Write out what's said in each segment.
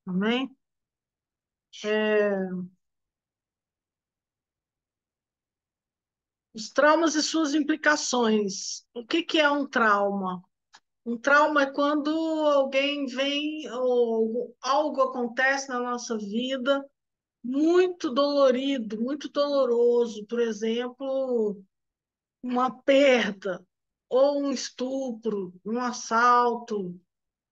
Amém? É, os traumas e suas implicações. O que que é um trauma? Um trauma é quando alguém vem ou algo acontece na nossa vida muito dolorido, muito doloroso. Por exemplo, uma perda, ou um estupro, um assalto,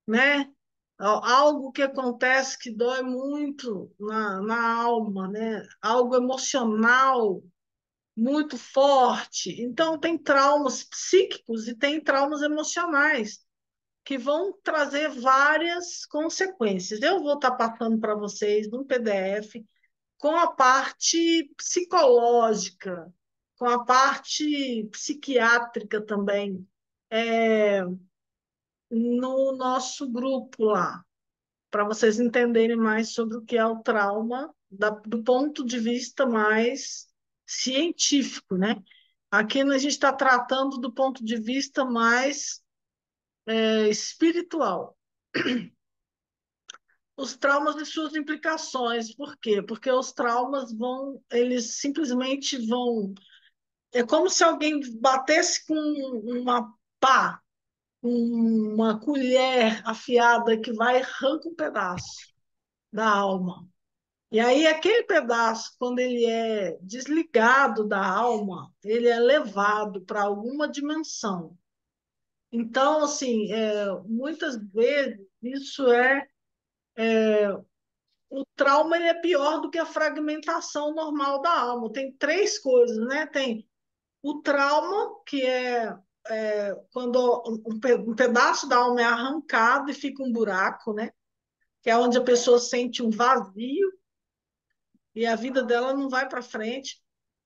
né? Algo que acontece que dói muito na alma, né? Algo emocional muito forte. Então, tem traumas psíquicos e tem traumas emocionais que vão trazer várias consequências. Eu vou estar passando para vocês num PDF com a parte psicológica, com a parte psiquiátrica também, no nosso grupo lá, para vocês entenderem mais sobre o que é o trauma do ponto de vista mais científico, né? Aqui a gente está tratando do ponto de vista mais espiritual. Os traumas e suas implicações. Por quê? Porque os traumas eles simplesmente vão. É como se alguém batesse com uma pá, uma colher afiada que vai e arranca um pedaço da alma. E aí, aquele pedaço, quando ele é desligado da alma, ele é levado para alguma dimensão. Então, assim, muitas vezes o trauma ele é pior do que a fragmentação normal da alma. Tem três coisas, né? Tem o trauma, que é quando um pedaço da alma é arrancado e fica um buraco, né? Que é onde a pessoa sente um vazio e a vida dela não vai para frente,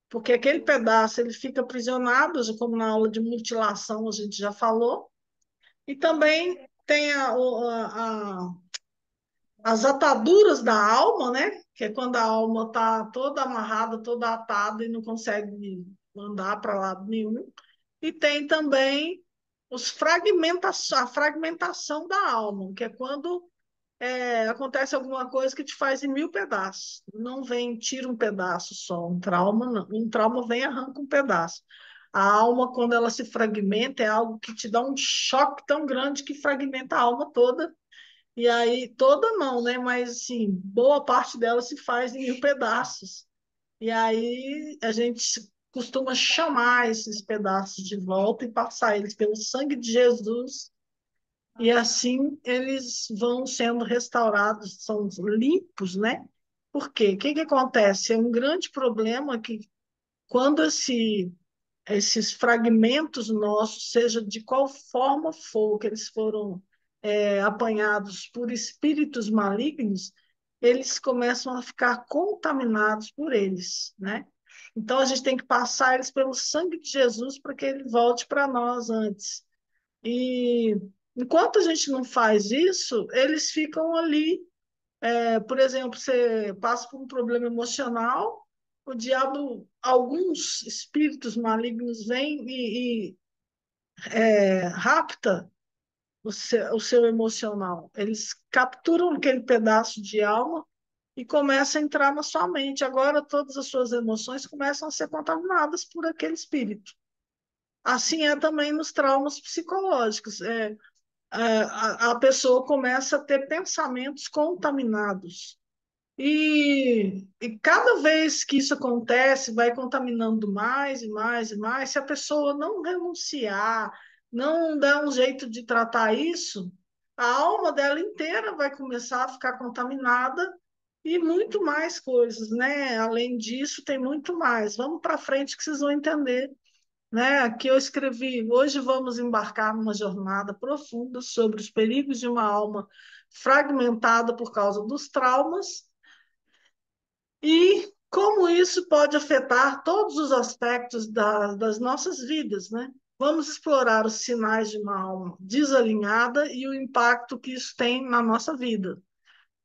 porque aquele pedaço ele fica aprisionado, como na aula de mutilação a gente já falou, e também tem as ataduras da alma, né? Que é quando a alma está toda amarrada, toda atada e não consegue andar para lado nenhum. E tem também a fragmentação da alma, que é quando acontece alguma coisa que te faz em mil pedaços. Não vem, tira um pedaço só, um trauma, não. Um trauma vem e arranca um pedaço. A alma, quando ela se fragmenta, é algo que te dá um choque tão grande que fragmenta a alma toda e aí, toda não, né? Mas, assim, boa parte dela se faz em mil pedaços. E aí, a gente costuma chamar esses pedaços de volta e passar eles pelo sangue de Jesus. E assim, eles vão sendo restaurados, são limpos, né? Por quê? O que que acontece? É um grande problema que, quando esses fragmentos nossos, seja de qual forma for que eles foram apanhados por espíritos malignos, eles começam a ficar contaminados por eles, né? Então a gente tem que passar eles pelo sangue de Jesus para que ele volte para nós antes. E enquanto a gente não faz isso, eles ficam ali. Por exemplo, você passa por um problema emocional, o diabo, alguns espíritos malignos vêm e rapta o seu emocional. Eles capturam aquele pedaço de alma e começam a entrar na sua mente. Agora todas as suas emoções começam a ser contaminadas por aquele espírito. Assim é também nos traumas psicológicos. A pessoa começa a ter pensamentos contaminados. E cada vez que isso acontece, vai contaminando mais e mais e mais. Se a pessoa não renunciar, não der um jeito de tratar isso, a alma dela inteira vai começar a ficar contaminada e muito mais coisas, né? Além disso, tem muito mais. Vamos para frente que vocês vão entender, né? Aqui eu escrevi: hoje vamos embarcar numa jornada profunda sobre os perigos de uma alma fragmentada por causa dos traumas e como isso pode afetar todos os aspectos das nossas vidas, né? Vamos explorar os sinais de uma alma desalinhada e o impacto que isso tem na nossa vida,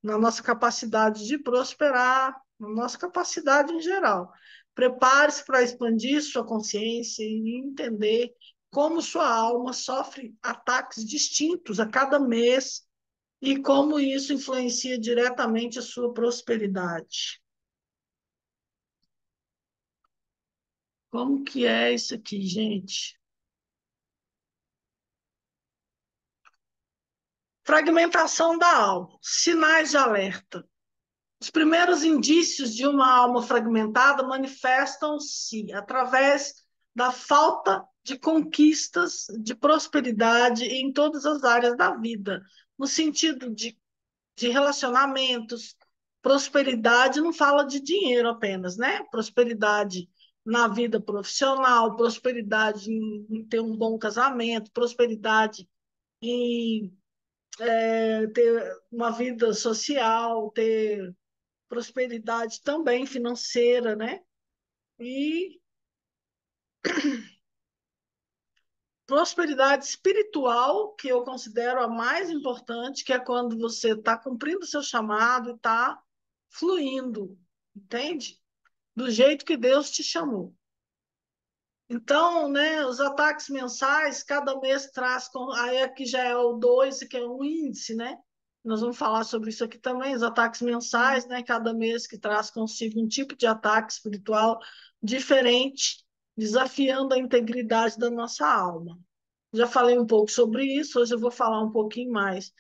na nossa capacidade de prosperar, na nossa capacidade em geral. Prepare-se para expandir sua consciência e entender como sua alma sofre ataques distintos a cada mês e como isso influencia diretamente a sua prosperidade. Como que é isso aqui, gente? Fragmentação da alma, sinais de alerta. Os primeiros indícios de uma alma fragmentada manifestam-se através da falta de conquistas, de prosperidade em todas as áreas da vida, no sentido de relacionamentos. Prosperidade não fala de dinheiro apenas, né? Prosperidade na vida profissional, prosperidade em ter um bom casamento, prosperidade em ter uma vida social, ter prosperidade também financeira, né? E prosperidade espiritual, que eu considero a mais importante, que é quando você está cumprindo o seu chamado e está fluindo, entende? Do jeito que Deus te chamou. Então, né, os ataques mensais, cada mês traz, aí aqui já é o 2, que é um índice, né? Nós vamos falar sobre isso aqui também, os ataques mensais, né? Cada mês que traz consigo um tipo de ataque espiritual diferente, desafiando a integridade da nossa alma. Já falei um pouco sobre isso, hoje eu vou falar um pouquinho mais.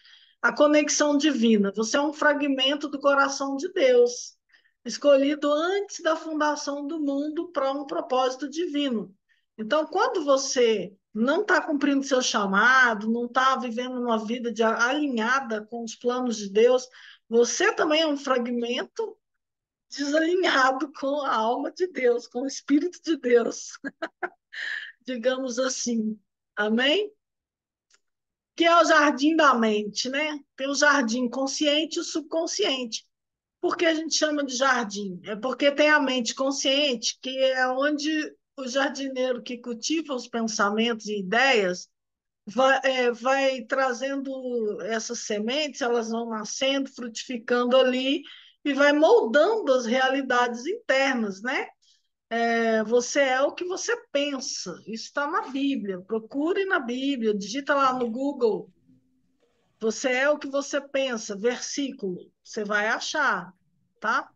A conexão divina. Você é um fragmento do coração de Deus, escolhido antes da fundação do mundo para um propósito divino. Então, quando você não está cumprindo seu chamado, não está vivendo uma vida alinhada com os planos de Deus, você também é um fragmento desalinhado com a alma de Deus, com o Espírito de Deus, digamos assim. Amém? Que é o jardim da mente, né? Tem o jardim consciente e o subconsciente. Por que a gente chama de jardim? É porque tem a mente consciente, que é onde o jardineiro que cultiva os pensamentos e ideias vai trazendo essas sementes, elas vão nascendo, frutificando ali e vai moldando as realidades internas, né? Você é o que você pensa. Isso está na Bíblia. Procure na Bíblia, digita lá no Google. Você é o que você pensa, versículo, você vai achar, tá?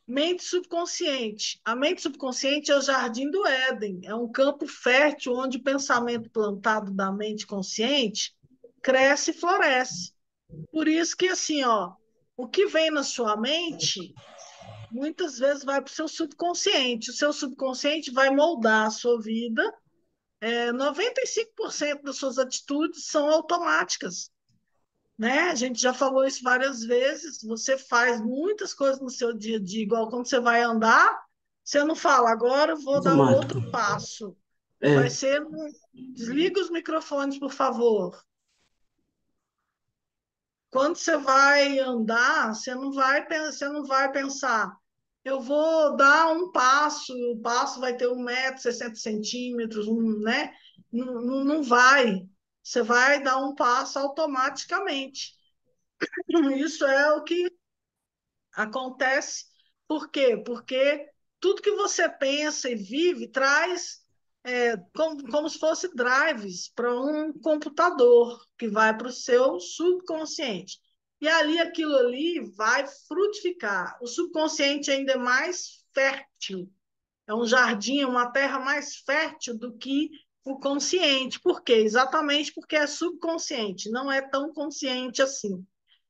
Mente subconsciente. A mente subconsciente é o jardim do Éden, é um campo fértil onde o pensamento plantado da mente consciente cresce e floresce. Por isso que, assim, ó, o que vem na sua mente, muitas vezes vai para o seu subconsciente. O seu subconsciente vai moldar a sua vida. 95% das suas atitudes são automáticas, né? A gente já falou isso várias vezes. Você faz muitas coisas no seu dia a dia, igual quando você vai andar, você não fala, agora eu vou dar o Automático. outro passo. Vai É, ser. Desliga os microfones, por favor. Quando você vai andar, você não vai pensar, eu vou dar um passo, o passo vai ter 1,60 m, né? Não, não vai. Você vai dar um passo automaticamente. Isso é o que acontece. Por quê? Porque tudo que você pensa e vive traz como se fosse drives para um computador que vai para o seu subconsciente. E ali aquilo ali vai frutificar. O subconsciente ainda é mais fértil. É um jardim, é uma terra mais fértil do que o consciente. Por quê? Exatamente porque é subconsciente, não é tão consciente assim.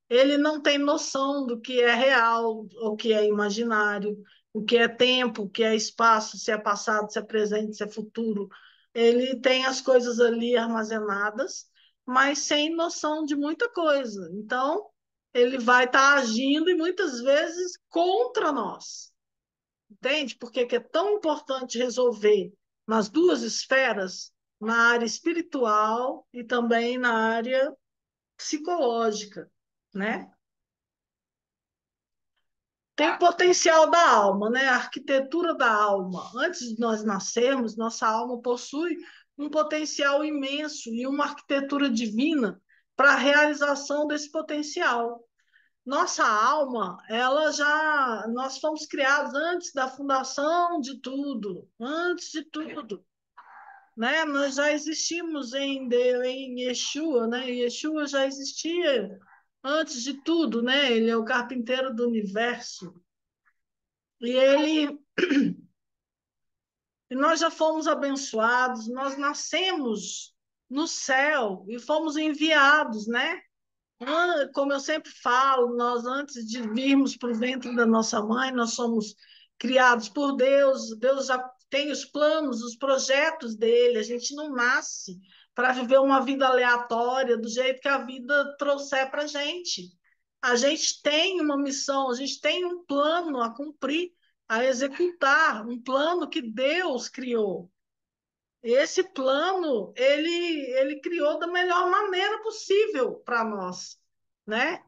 Ele não tem noção do que é real, o que é imaginário, o que é tempo, o que é espaço, se é passado, se é presente, se é futuro. Ele tem as coisas ali armazenadas, mas sem noção de muita coisa. Então, ele vai estar agindo e muitas vezes contra nós. Entende? Porque que é tão importante resolver nas duas esferas, na área espiritual e também na área psicológica, né? Tem o potencial da alma, né? A arquitetura da alma. Antes de nós nascermos, nossa alma possui um potencial imenso e uma arquitetura divina para a realização desse potencial. Nossa alma, nós fomos criados antes da fundação de tudo, antes de tudo, né? Nós já existimos em Yeshua, né? Yeshua já existia antes de tudo, né? Ele é o carpinteiro do universo. E ele e nós já fomos abençoados, nós nascemos no céu e fomos enviados, né? Como eu sempre falo, nós antes de virmos para o ventre da nossa mãe, nós somos criados por Deus, Deus já tem os planos, os projetos dele, a gente não nasce para viver uma vida aleatória, do jeito que a vida trouxer para a gente. A gente tem uma missão, a gente tem um plano a cumprir, a executar, um plano que Deus criou. Esse plano, ele criou da melhor maneira possível para nós, né?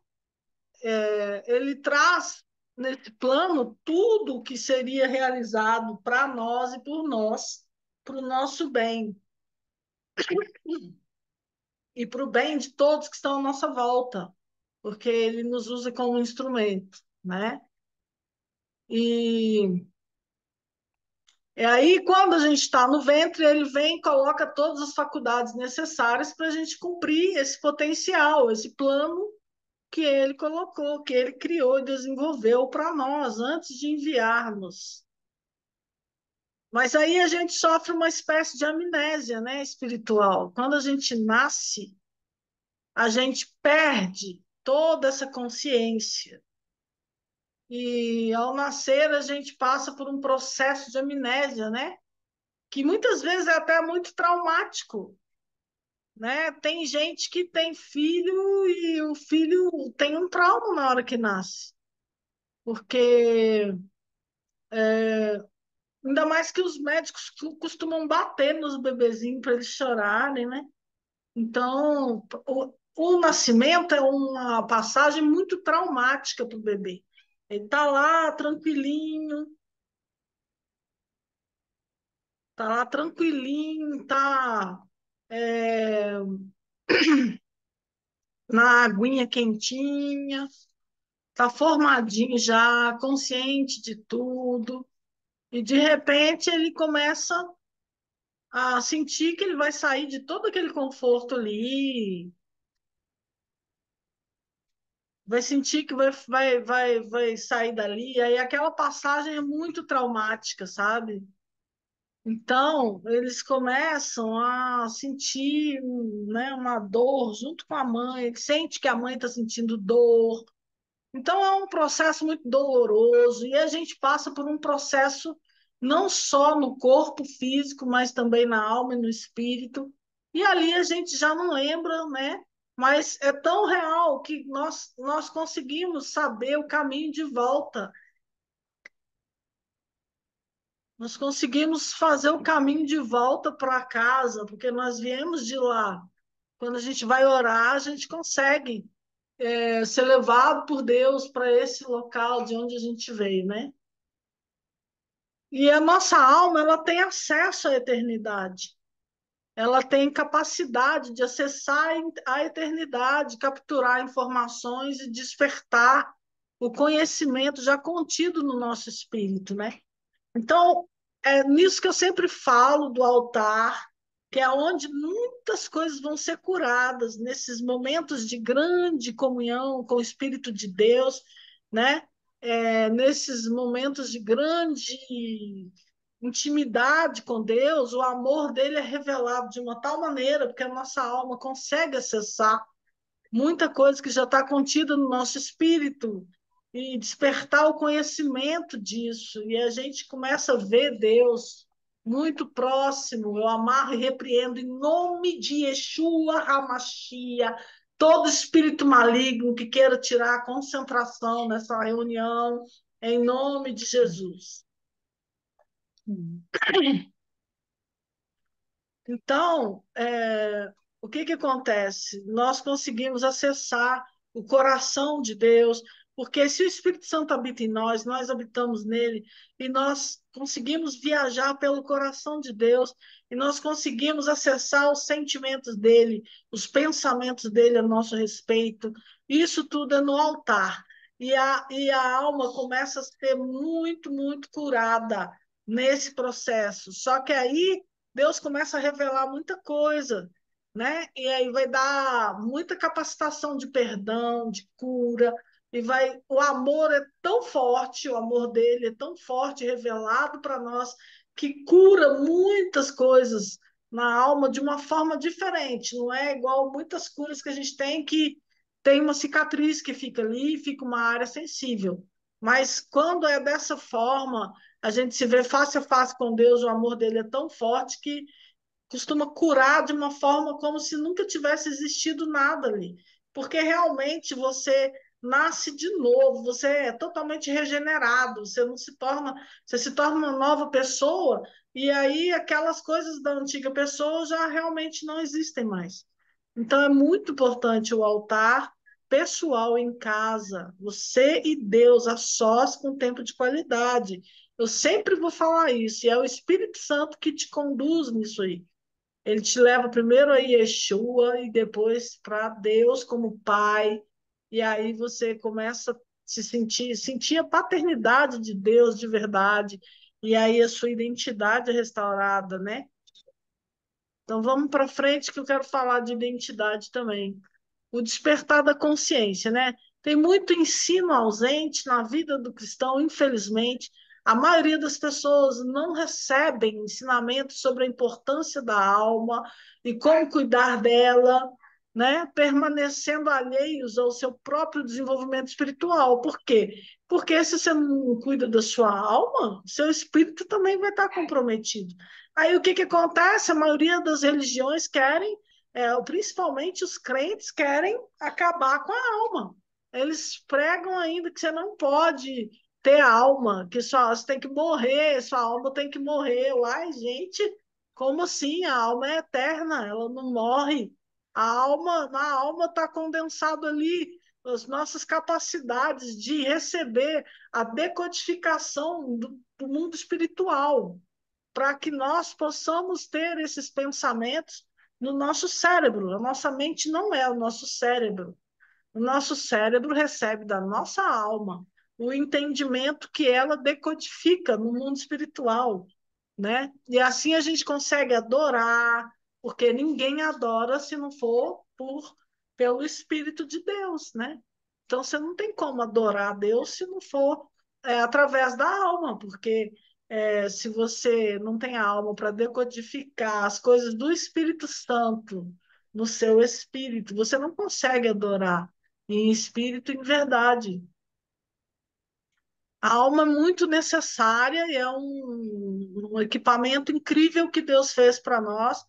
Ele traz nesse plano tudo o que seria realizado para nós e por nós, para o nosso bem e para o bem de todos que estão à nossa volta, porque ele nos usa como instrumento, né? E aí, quando a gente está no ventre, ele vem e coloca todas as faculdades necessárias para a gente cumprir esse potencial, esse plano que ele colocou, que ele criou e desenvolveu para nós antes de enviarmos. Mas aí a gente sofre uma espécie de amnésia, né, espiritual. Quando a gente nasce, a gente perde toda essa consciência. E ao nascer, a gente passa por um processo de amnésia, né? Que muitas vezes é até muito traumático, né? Tem gente que tem filho e o filho tem um trauma na hora que nasce, porque ainda mais que os médicos costumam bater nos bebezinhos para eles chorarem, né? Então, o nascimento é uma passagem muito traumática para o bebê. Ele tá lá tranquilinho, tá é, na aguinha quentinha, tá formadinho já, consciente de tudo, e de repente ele começa a sentir que ele vai sair de todo aquele conforto ali, vai sentir que vai sair dali, aí aquela passagem é muito traumática, sabe? Então, eles começam a sentir, né, uma dor junto com a mãe, ele sente que a mãe está sentindo dor. Então, é um processo muito doloroso e a gente passa por um processo não só no corpo físico, mas também na alma e no espírito. E ali a gente já não lembra, né? Mas é tão real que nós conseguimos saber o caminho de volta. Nós conseguimos fazer o caminho de volta para casa, porque nós viemos de lá. Quando a gente vai orar, a gente consegue ser levado por Deus para esse local de onde a gente veio, né? E a nossa alma, ela tem acesso à eternidade. Ela tem capacidade de acessar a eternidade, capturar informações e despertar o conhecimento já contido no nosso espírito, né? Então, é nisso que eu sempre falo do altar, que é onde muitas coisas vão ser curadas, nesses momentos de grande comunhão com o Espírito de Deus, né? Nesses momentos de grande intimidade com Deus, o amor dele é revelado de uma tal maneira, porque a nossa alma consegue acessar muita coisa que já está contida no nosso espírito e despertar o conhecimento disso. E a gente começa a ver Deus muito próximo. Eu amarro e repreendo em nome de Yeshua HaMashiach todo espírito maligno que queira tirar a concentração nessa reunião, em nome de Jesus. Então, o que acontece? Nós conseguimos acessar o coração de Deus, porque se o Espírito Santo habita em nós, nós habitamos nele, e nós conseguimos viajar pelo coração de Deus, e nós conseguimos acessar os sentimentos dele, os pensamentos dele a nosso respeito. Isso tudo é no altar. E a alma começa a ser muito, muito curada nesse processo. Só que aí Deus começa a revelar muita coisa. né? E aí vai dar muita capacitação de perdão, de cura, e vai, o amor é tão forte, o amor dele é tão forte, revelado para nós, que cura muitas coisas na alma de uma forma diferente, não é igual muitas curas que a gente tem que tem uma cicatriz que fica ali, fica uma área sensível. Mas quando é dessa forma, a gente se vê face a face com Deus, o amor dele é tão forte que costuma curar de uma forma como se nunca tivesse existido nada ali. Porque realmente você nasce de novo, você é totalmente regenerado, você não se torna, você se torna uma nova pessoa, e aí aquelas coisas da antiga pessoa já realmente não existem mais. Então é muito importante o altar pessoal em casa, você e Deus a sós com tempo de qualidade. Eu sempre vou falar isso, e é o Espírito Santo que te conduz nisso aí. Ele te leva primeiro a Yeshua e depois para Deus como Pai. E aí você começa a se sentir a paternidade de Deus de verdade. E aí a sua identidade é restaurada, né? Então vamos para frente que eu quero falar de identidade também. O despertar da consciência, né? Tem muito ensino ausente na vida do cristão, infelizmente. A maioria das pessoas não recebem ensinamento sobre a importância da alma e como cuidar dela, né? Permanecendo alheios ao seu próprio desenvolvimento espiritual. Por quê? Porque se você não cuida da sua alma, seu espírito também vai estar comprometido. Aí o que que acontece? A maioria das religiões querem principalmente os crentes querem acabar com a alma. Eles pregam ainda que você não pode ter alma, que só, você tem que morrer, sua alma tem que morrer. Uai, gente, como assim? A alma é eterna, ela não morre. Na alma está condensado ali as nossas capacidades de receber a decodificação do mundo espiritual para que nós possamos ter esses pensamentos no nosso cérebro. A nossa mente não é o nosso cérebro. O nosso cérebro recebe da nossa alma o entendimento que ela decodifica no mundo espiritual, né? E assim a gente consegue adorar, porque ninguém adora se não for pelo Espírito de Deus, né? Então você não tem como adorar a Deus se não for através da alma, porque se você não tem alma para decodificar as coisas do Espírito Santo no seu espírito, você não consegue adorar em espírito e em verdade. A alma é muito necessária e é um equipamento incrível que Deus fez para nós,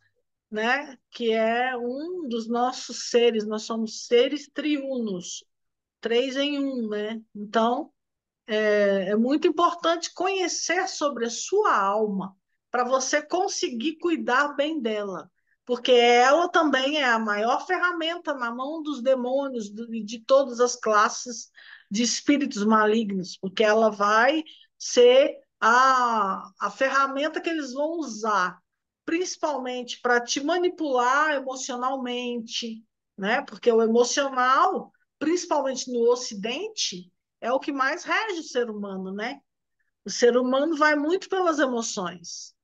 né? Que é um dos nossos seres. Nós somos seres triunos, três em um, né? Então, é muito importante conhecer sobre a sua alma para você conseguir cuidar bem dela, porque ela também é a maior ferramenta na mão dos demônios de todas as classes de espíritos malignos, porque ela vai ser a ferramenta que eles vão usar, principalmente para te manipular emocionalmente, né? Porque o emocional, principalmente no Ocidente, é o que mais rege o ser humano, né? O ser humano vai muito pelas emoções.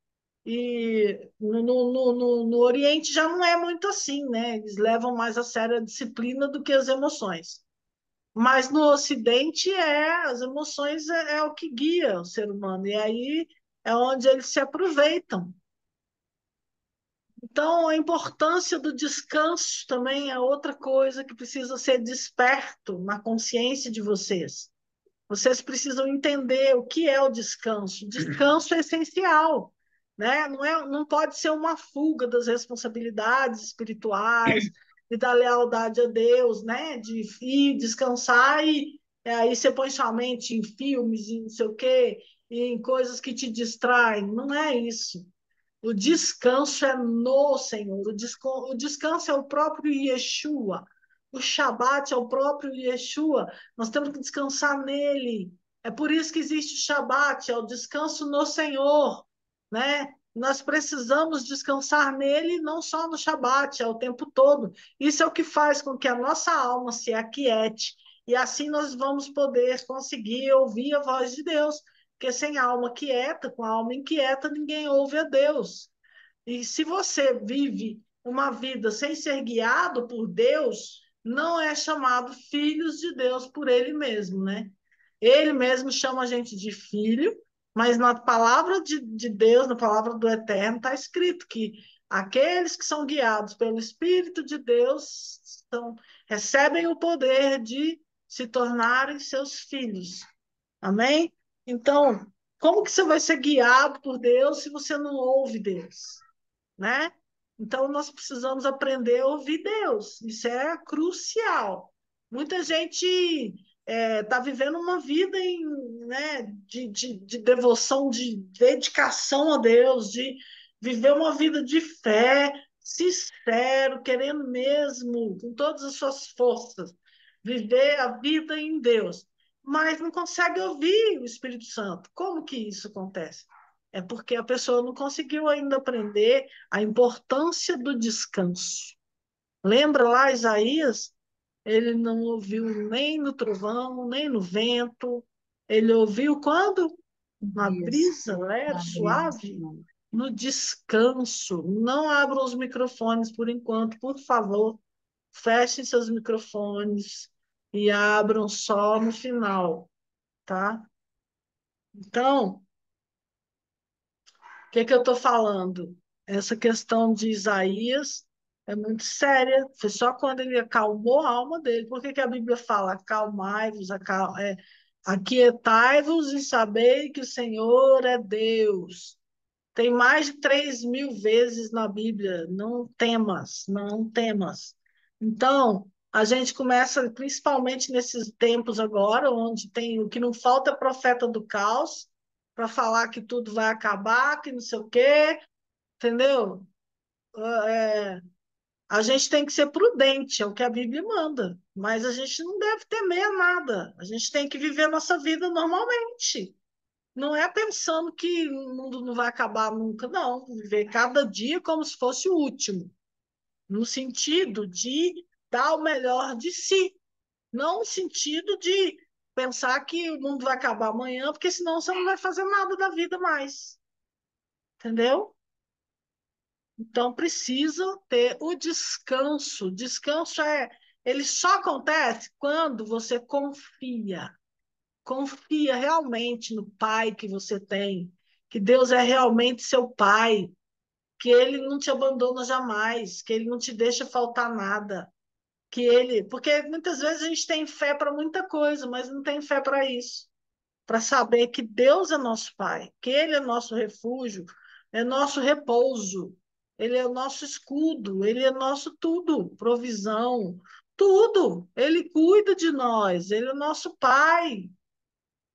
E no Oriente já não é muito assim, né? Eles levam mais a sério a disciplina do que as emoções. Mas no Ocidente as emoções é o que guia o ser humano. E aí é onde eles se aproveitam. Então, a importância do descanso também é outra coisa que precisa ser desperto na consciência de vocês. Vocês precisam entender o que é o descanso. Descanso é essencial, né? Não pode ser uma fuga das responsabilidades espirituais e da lealdade a Deus, né? De ir descansar e aí você põe sua mente em filmes, em não sei o quê, em coisas que te distraem. Não é isso. O descanso é no Senhor, o descanso é o próprio Yeshua, o Shabat é o próprio Yeshua, nós temos que descansar nele. É por isso que existe o Shabat, é o descanso no Senhor, né? Nós precisamos descansar nele, não só no Shabat, é o tempo todo. Isso é o que faz com que a nossa alma se aquiete, e assim nós vamos poder conseguir ouvir a voz de Deus. Porque sem alma quieta, com a alma inquieta, ninguém ouve a Deus. E se você vive uma vida sem ser guiado por Deus, não é chamado filhos de Deus por ele mesmo, né? Ele mesmo chama a gente de filho, mas na palavra de Deus, na palavra do Eterno, está escrito que aqueles que são guiados pelo Espírito de Deus recebem o poder de se tornarem seus filhos. Amém? Então, como que você vai ser guiado por Deus se você não ouve Deus? Né? Então, nós precisamos aprender a ouvir Deus. Isso é crucial. Muita gente está vivendo uma vida né, de devoção, de dedicação a Deus, de viver uma vida de fé, sincero, querendo mesmo, com todas as suas forças, viver a vida em Deus, mas não consegue ouvir o Espírito Santo. Como que isso acontece? É porque a pessoa não conseguiu ainda aprender a importância do descanso. Lembra lá Isaías? Ele não ouviu nem no trovão, nem no vento. Ele ouviu quando? Na Isso, brisa leve, na brisa. suave, no descanso. Não abram os microfones por enquanto, por favor. Fechem seus microfones e abram só no final, tá? Então, o que que eu estou falando? Essa questão de Isaías é muito séria. Foi só quando ele acalmou a alma dele. Por que que a Bíblia fala acalmai-vos, aquietai-vos e sabei que o Senhor é Deus? Tem mais de 3.000 vezes na Bíblia. Não temas, não temas. Então, a gente começa, principalmente nesses tempos agora, onde tem o que não falta é profeta do caos, para falar que tudo vai acabar, que não sei o quê, entendeu? É, a gente tem que ser prudente, é o que a Bíblia manda, mas a gente não deve temer a nada. A gente tem que viver a nossa vida normalmente. Não é pensando que o mundo não vai acabar nunca, não. Viver cada dia como se fosse o último, no sentido de dar o melhor de si, não no sentido de pensar que o mundo vai acabar amanhã, porque senão você não vai fazer nada da vida mais, entendeu? Então precisa ter o descanso. Descanso ele só acontece quando você confia. Confia realmente no Pai que você tem, que Deus é realmente seu Pai, que Ele não te abandona jamais, que Ele não te deixa faltar nada, porque muitas vezes a gente tem fé para muita coisa, mas não tem fé para isso, para saber que Deus é nosso Pai, que Ele é nosso refúgio, é nosso repouso, Ele é o nosso escudo, Ele é nosso tudo, provisão, tudo. Ele cuida de nós, Ele é nosso Pai.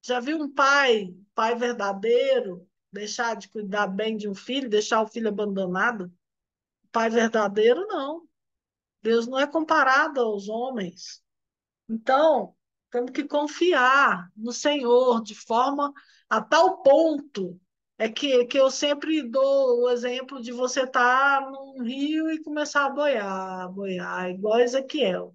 Já viu um pai verdadeiro, deixar de cuidar bem de um filho, deixar o filho abandonado? Pai verdadeiro, não. Deus não é comparado aos homens. Então, temos que confiar no Senhor de forma a tal ponto que eu sempre dou o exemplo de você estar num rio e começar a boiar, boiar, igual Ezequiel.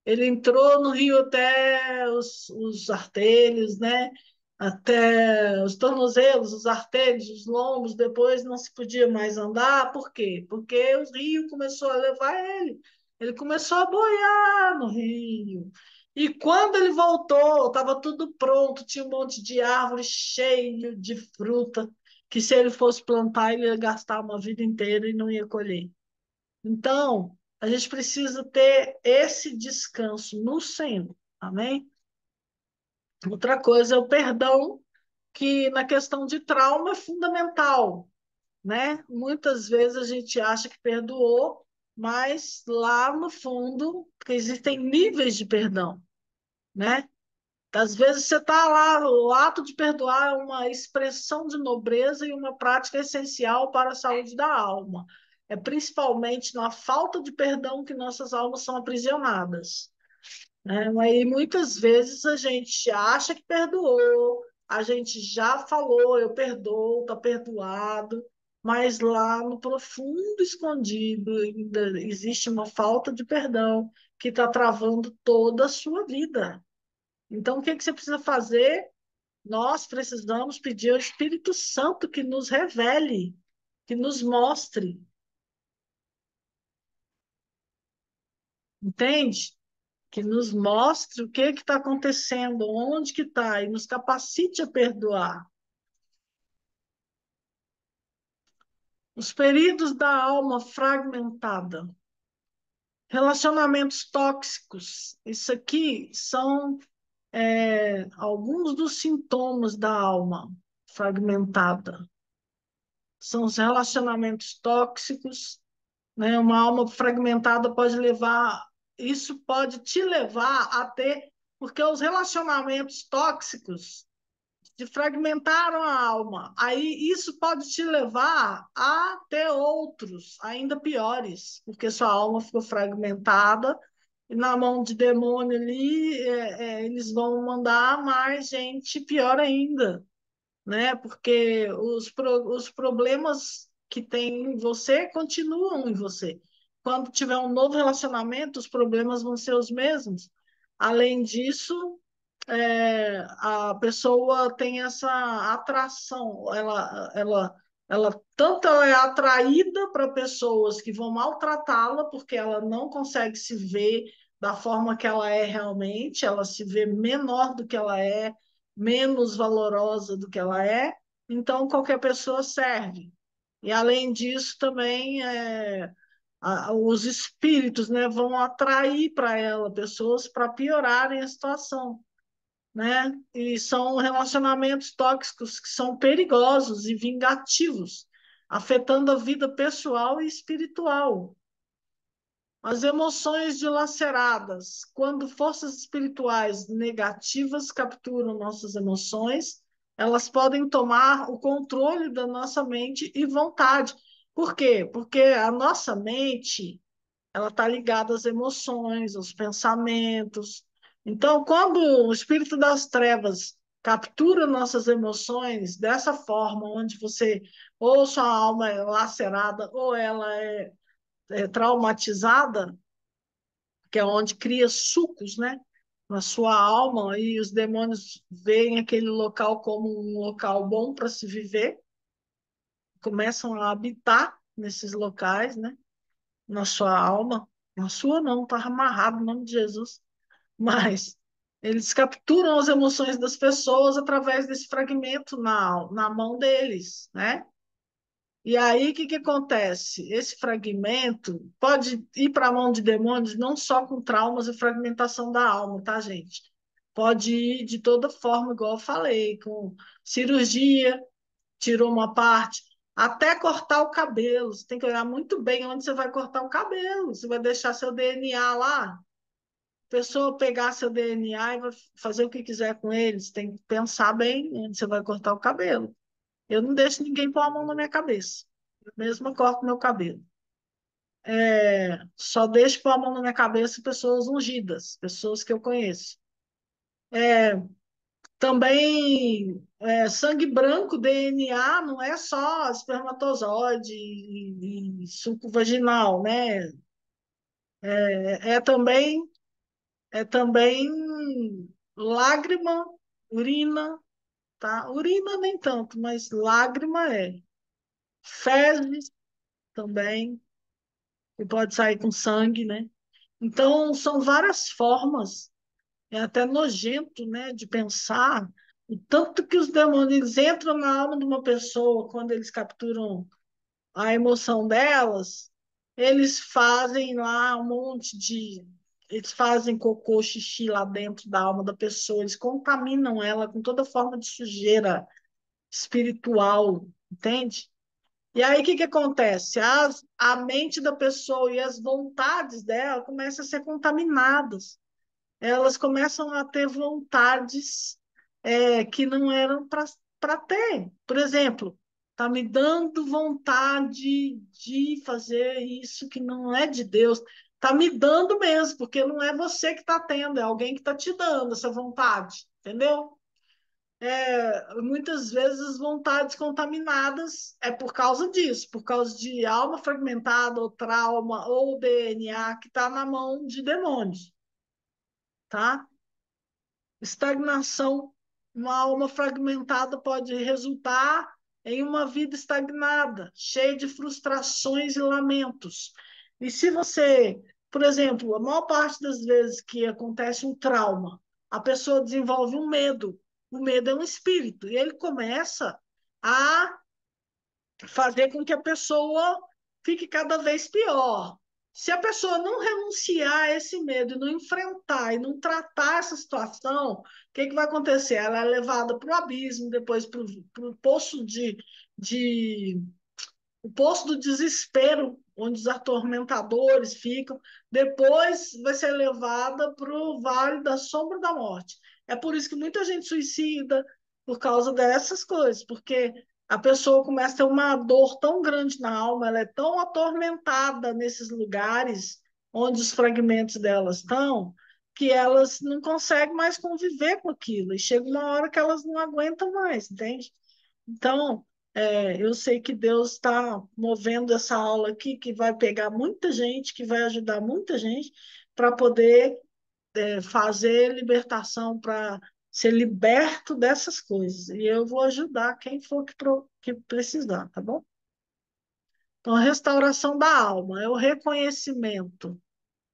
Ele entrou no rio até os artelhos, né? Até os tornozelos, os artelhos, os lombos, depois não se podia mais andar. Por quê? Porque o rio começou a levar ele. Ele começou a boiar no rio. E quando ele voltou, estava tudo pronto, tinha um monte de árvore cheio de fruta, que se ele fosse plantar, ele ia gastar uma vida inteira e não ia colher. Então, a gente precisa ter esse descanso no Senhor. Amém? Outra coisa é o perdão, que na questão de trauma é fundamental, né? Muitas vezes a gente acha que perdoou, mas lá no fundo, porque existem níveis de perdão, né? Às vezes você está lá, o ato de perdoar é uma expressão de nobreza e uma prática essencial para a saúde da alma. É principalmente na falta de perdão que nossas almas são aprisionadas, né? Aí muitas vezes a gente acha que perdoou, a gente já falou, eu perdoo, está perdoado, mas lá no profundo escondido ainda existe uma falta de perdão que está travando toda a sua vida. Então, o que que você precisa fazer? Nós precisamos pedir ao Espírito Santo que nos revele, que nos mostre. entende? Que nos mostre o que está acontecendo, onde que está, e nos capacite a perdoar. Os períodos da alma fragmentada, relacionamentos tóxicos, isso aqui são alguns dos sintomas da alma fragmentada. São os relacionamentos tóxicos, né? Uma alma fragmentada pode levar, isso pode te levar a ter, porque os relacionamentos tóxicos te fragmentaram a alma. Aí isso pode te levar a ter outros ainda piores, porque sua alma ficou fragmentada e na mão de demônio ali, eles vão mandar mais gente pior ainda, né? Porque os problemas que tem em você continuam em você. Quando tiver um novo relacionamento, os problemas vão ser os mesmos. Além disso, a pessoa tem essa atração, tanto ela é atraída para pessoas que vão maltratá-la, porque ela não consegue se ver da forma que ela é realmente, ela se vê menor do que ela é, menos valorosa do que ela é, então qualquer pessoa serve. E além disso, também os espíritos, né, vão atrair para ela pessoas para piorarem a situação, né? E são relacionamentos tóxicos que são perigosos e vingativos, afetando a vida pessoal e espiritual. As emoções dilaceradas, quando forças espirituais negativas capturam nossas emoções, elas podem tomar o controle da nossa mente e vontade. Por quê? Porque a nossa mente ela está ligada às emoções, aos pensamentos. Então, quando o espírito das trevas captura nossas emoções dessa forma, onde você ou sua alma é lacerada ou ela é traumatizada, que é onde cria sucos, né, na sua alma, e os demônios veem aquele local como um local bom para se viver, começam a habitar nesses locais, né, na sua alma. Na sua não, está amarrado em nome de Jesus. Mas eles capturam as emoções das pessoas através desse fragmento na mão deles, né? E aí, o que, que acontece? Esse fragmento pode ir para a mão de demônios não só com traumas e fragmentação da alma, tá, gente? Pode ir de toda forma, igual eu falei, com cirurgia, tirou uma parte, até cortar o cabelo. Você tem que olhar muito bem onde você vai cortar o cabelo. Você vai deixar seu DNA lá, a pessoa pegar seu DNA e vai fazer o que quiser com eles. Tem que pensar bem onde você vai cortar o cabelo. Eu não deixo ninguém pôr a mão na minha cabeça. Eu mesma corto meu cabelo. Só deixo pôr a mão na minha cabeça pessoas ungidas, pessoas que eu conheço. Também, sangue branco, DNA, não é só espermatozoide e suco vaginal, né? É, é também, é também lágrima, urina, tá? Urina nem tanto, mas lágrima é. Fezes também, que pode sair com sangue, né? Então, são várias formas, é até nojento, né, de pensar o tanto que os demônios eles entram na alma de uma pessoa quando eles capturam a emoção delas, eles fazem lá um monte de. Eles fazem cocô, xixi lá dentro da alma da pessoa, eles contaminam ela com toda forma de sujeira espiritual, entende? E aí o que, que acontece? A mente da pessoa e as vontades dela começam a ser contaminadas. Elas começam a ter vontades que não eram para ter. Por exemplo, está me dando vontade de fazer isso que não é de Deus. Está me dando mesmo, porque não é você que está tendo, é alguém que está te dando essa vontade, entendeu? Muitas vezes as vontades contaminadas é por causa disso, por causa de alma fragmentada, ou trauma, ou DNA que está na mão de demônios, tá? Estagnação. Uma alma fragmentada pode resultar em uma vida estagnada, cheia de frustrações e lamentos. E se você Por exemplo, a maior parte das vezes que acontece um trauma, a pessoa desenvolve um medo. O medo é um espírito, e ele começa a fazer com que a pessoa fique cada vez pior. Se a pessoa não renunciar a esse medo, não enfrentar e não tratar essa situação, o que, que vai acontecer? Ela é levada para o abismo, depois para o poço de o poço do desespero, onde os atormentadores ficam, depois vai ser levada para o vale da sombra da morte. É por isso que muita gente suicida, por causa dessas coisas, porque a pessoa começa a ter uma dor tão grande na alma, ela é tão atormentada nesses lugares onde os fragmentos delas estão, que elas não conseguem mais conviver com aquilo, e chega uma hora que elas não aguentam mais, entende? Então, eu sei que Deus está movendo essa aula aqui, que vai pegar muita gente, que vai ajudar muita gente para poder fazer libertação, para ser liberto dessas coisas. E eu vou ajudar quem for que precisar, tá bom? Então, a restauração da alma é o reconhecimento.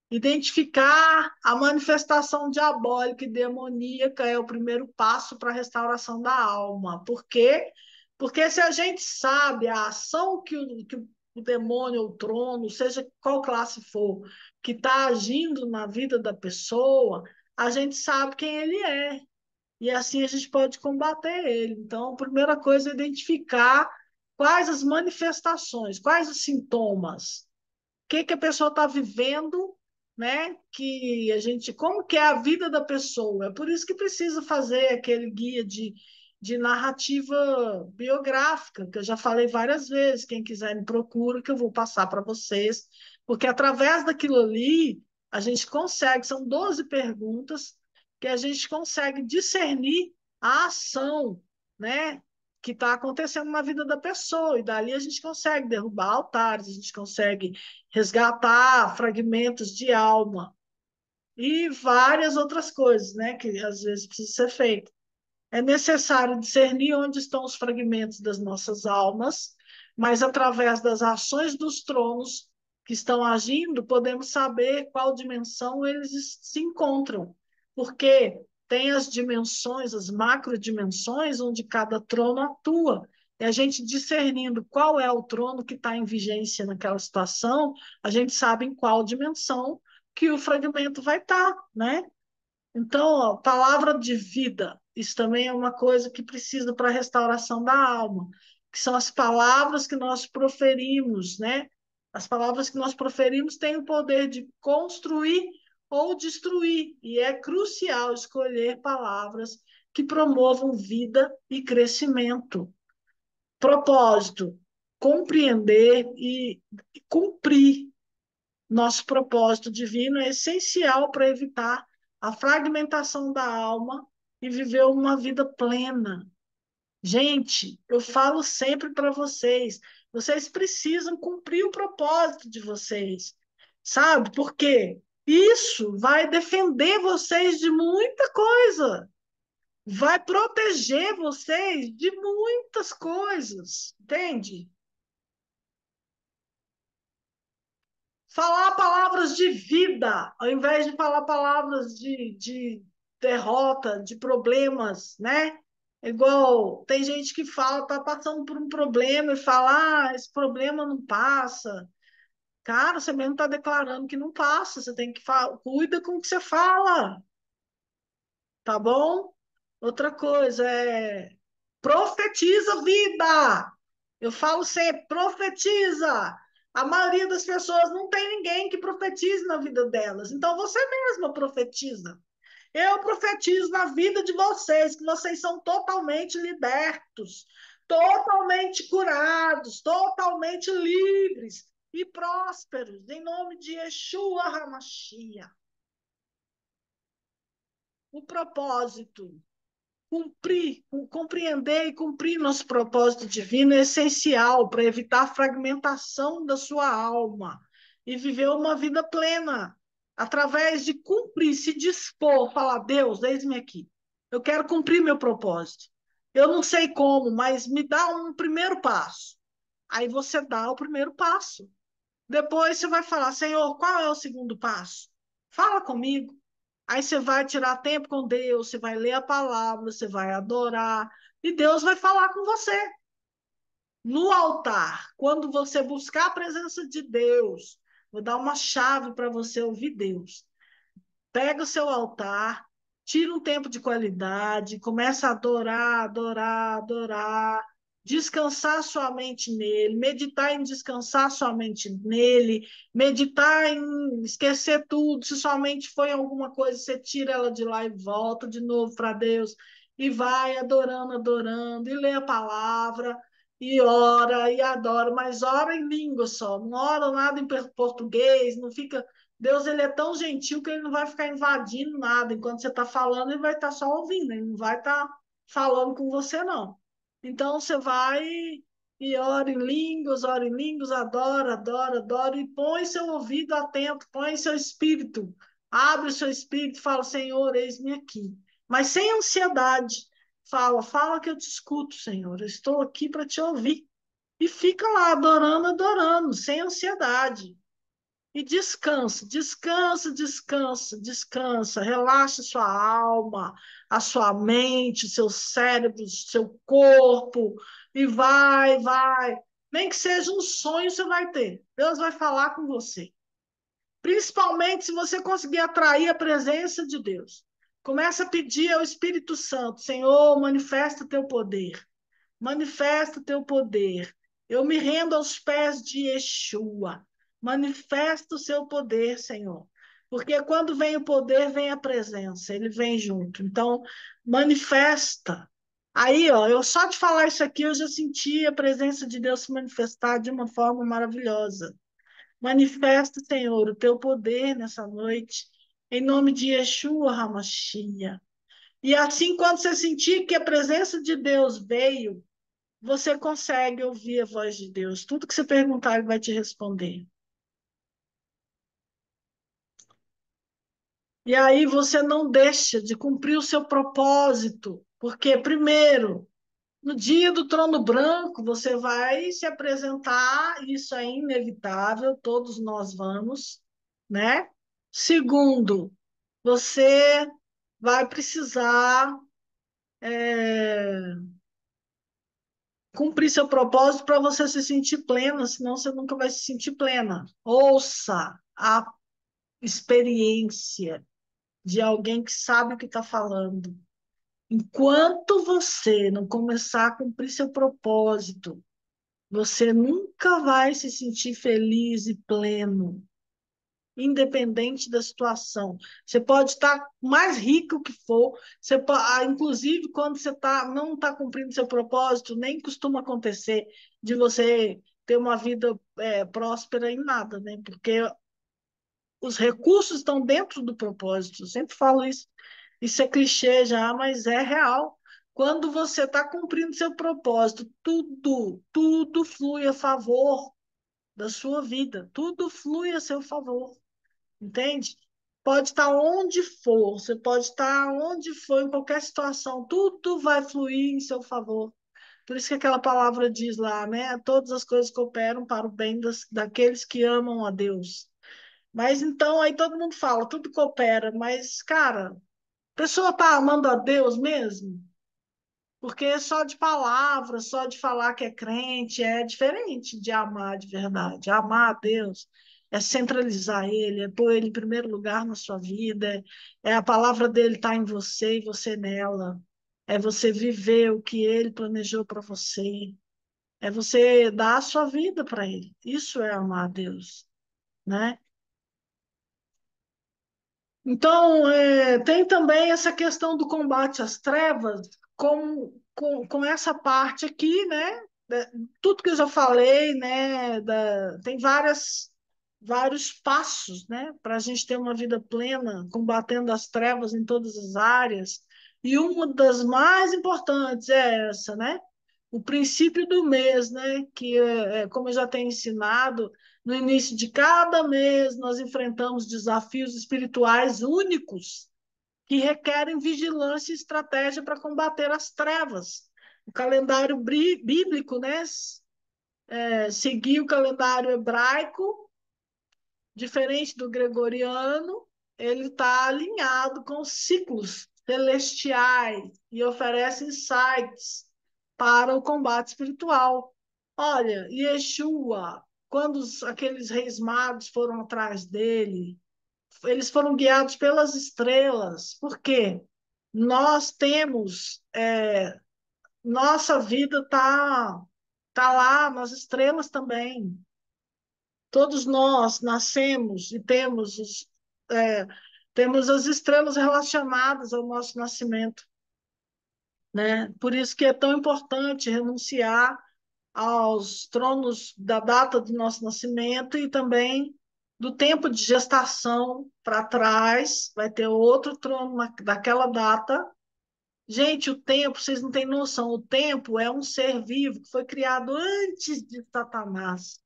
Identificar a manifestação diabólica e demoníaca é o primeiro passo para a restauração da alma. Por quê? Porque se a gente sabe a ação que o demônio ou o trono, seja qual classe for, que está agindo na vida da pessoa, a gente sabe quem ele é. E assim a gente pode combater ele. Então, a primeira coisa é identificar quais as manifestações, quais os sintomas que a pessoa está vivendo, né? Que a gente, como que é a vida da pessoa. É por isso que precisa fazer aquele guia de narrativa biográfica, que eu já falei várias vezes. Quem quiser me procura, que eu vou passar para vocês, porque através daquilo ali a gente consegue, são 12 perguntas que a gente consegue discernir a ação, né? Que está acontecendo na vida da pessoa, e dali a gente consegue derrubar altares, a gente consegue resgatar fragmentos de alma e várias outras coisas, né, que às vezes precisa ser feito. É necessário discernir onde estão os fragmentos das nossas almas, mas através das ações dos tronos que estão agindo, podemos saber qual dimensão eles se encontram, porque tem as dimensões, as macrodimensões, onde cada trono atua. E a gente discernindo qual é o trono que está em vigência naquela situação, a gente sabe em qual dimensão que o fragmento vai estar, né? Então, ó, palavra de vida, isso também é uma coisa que precisa para a restauração da alma, que são as palavras que nós proferimos, né? As palavras que nós proferimos têm o poder de construir ou destruir, e é crucial escolher palavras que promovam vida e crescimento. Propósito, compreender e cumprir nosso propósito divino é essencial para evitar a fragmentação da alma e viver uma vida plena. Gente, eu falo sempre para vocês, vocês precisam cumprir o propósito de vocês, sabe? Porque isso vai defender vocês de muita coisa, vai proteger vocês de muitas coisas, entende? Falar palavras de vida, ao invés de falar palavras de derrota, de problemas, né? Igual tem gente que fala, tá passando por um problema e fala, esse problema não passa. Cara, você mesmo está declarando que não passa, você tem que falar, cuida com o que você fala, tá bom? Outra coisa é profetiza vida. Eu falo sempre, profetiza. A maioria das pessoas não tem ninguém que profetize na vida delas. Então você mesma profetiza. Eu profetizo na vida de vocês que vocês são totalmente libertos, totalmente curados, totalmente livres e prósperos, em nome de Yeshua HaMashiach. O propósito cumprir, compreender e cumprir nosso propósito divino é essencial para evitar a fragmentação da sua alma e viver uma vida plena, através de cumprir, se dispor, falar, Deus, eis-me aqui, eu quero cumprir meu propósito. Eu não sei como, mas me dá um primeiro passo. Aí você dá o primeiro passo. Depois você vai falar, Senhor, qual é o segundo passo? Fala comigo. Aí você vai tirar tempo com Deus, você vai ler a palavra, você vai adorar, e Deus vai falar com você. No altar, quando você buscar a presença de Deus, vou dar uma chave para você ouvir Deus. Pega o seu altar, tira um tempo de qualidade, começa a adorar, adorar, adorar, descansar sua mente nele, meditar em descansar sua mente nele, meditar em esquecer tudo. Se sua mente foi em alguma coisa, você tira ela de lá e volta de novo para Deus e vai adorando, adorando, e lê a palavra. E ora, e adora, mas ora em língua só, não ora nada em português, não fica. Deus, ele é tão gentil que ele não vai ficar invadindo nada. Enquanto você está falando, ele vai estar só ouvindo, ele não vai estar falando com você, não. Então, você vai e ora em línguas, adora, adora, adora, e põe seu ouvido atento, põe seu espírito, abre o seu espírito e fala, Senhor, eis-me aqui. Mas sem ansiedade, fala, fala que eu te escuto, Senhor, eu estou aqui para te ouvir. E fica lá adorando, adorando, sem ansiedade. E descansa, descansa, descansa, descansa, relaxa sua alma, a sua mente, o seu cérebro, o seu corpo, e vai, vai. Nem que seja um sonho, você vai ter. Deus vai falar com você. Principalmente se você conseguir atrair a presença de Deus. Começa a pedir ao Espírito Santo, Senhor, manifesta teu poder. Manifesta o teu poder. Eu me rendo aos pés de Yeshua. Manifesta o seu poder, Senhor. Porque quando vem o poder, vem a presença, ele vem junto. Então, manifesta. Aí, ó, eu só de falar isso aqui, eu já senti a presença de Deus se manifestar de uma forma maravilhosa. Manifesta, Senhor, o teu poder nessa noite, em nome de Yeshua HaMashiach. E assim, quando você sentir que a presença de Deus veio, você consegue ouvir a voz de Deus. Tudo que você perguntar, ele vai te responder. E aí você não deixa de cumprir o seu propósito, porque, primeiro, no dia do trono branco, você vai se apresentar, isso é inevitável, todos nós vamos, né? Segundo, você vai precisar cumprir seu propósito para você se sentir plena, senão você nunca vai se sentir plena. Ouça a experiência de alguém que sabe o que está falando. Enquanto você não começar a cumprir seu propósito, você nunca vai se sentir feliz e pleno, independente da situação. Você pode estar mais rico que for, inclusive quando você não está cumprindo seu propósito, nem costuma acontecer de você ter uma vida próspera em nada, né? Porque os recursos estão dentro do propósito. Eu sempre falo isso. Isso é clichê já, mas é real. Quando você está cumprindo seu propósito, tudo flui a favor da sua vida. Tudo flui a seu favor, entende? Pode estar onde for, você pode estar onde for, em qualquer situação, tudo vai fluir em seu favor. Por isso que aquela palavra diz lá, né? Todas as coisas cooperam para o bem daqueles que amam a Deus. Mas então aí todo mundo fala, tudo coopera, mas, cara, a pessoa está amando a Deus mesmo? Porque só de palavras, só de falar que é crente, é diferente de amar de verdade. Amar a Deus é centralizar Ele, é pôr Ele em primeiro lugar na sua vida, é a palavra dele estar em você e você nela, é você viver o que Ele planejou para você, é você dar a sua vida para Ele. Isso é amar a Deus, né? Então, tem também essa questão do combate às trevas, com essa parte aqui, né? Tudo que eu já falei, né? Tem vários passos, né? Para a gente ter uma vida plena, combatendo as trevas em todas as áreas. E uma das mais importantes é essa, né? O princípio do mês, né? Que, como eu já tenho ensinado, no início de cada mês nós enfrentamos desafios espirituais únicos que requerem vigilância e estratégia para combater as trevas. O calendário bíblico, né? Seguir o calendário hebraico diferente do gregoriano, ele está alinhado com os ciclos celestiais e oferece insights para o combate espiritual. Olha, Yeshua, quando aqueles reis magos foram atrás dele, eles foram guiados pelas estrelas. Por quê? Nós temos, nossa vida tá lá nas estrelas também. Todos nós nascemos e é, temos as estrelas relacionadas ao nosso nascimento, né? Por isso que é tão importante renunciar aos tronos da data do nosso nascimento e também do tempo de gestação para trás, vai ter outro trono daquela data. Gente, o tempo, vocês não têm noção, o tempo é um ser vivo que foi criado antes de Satanás.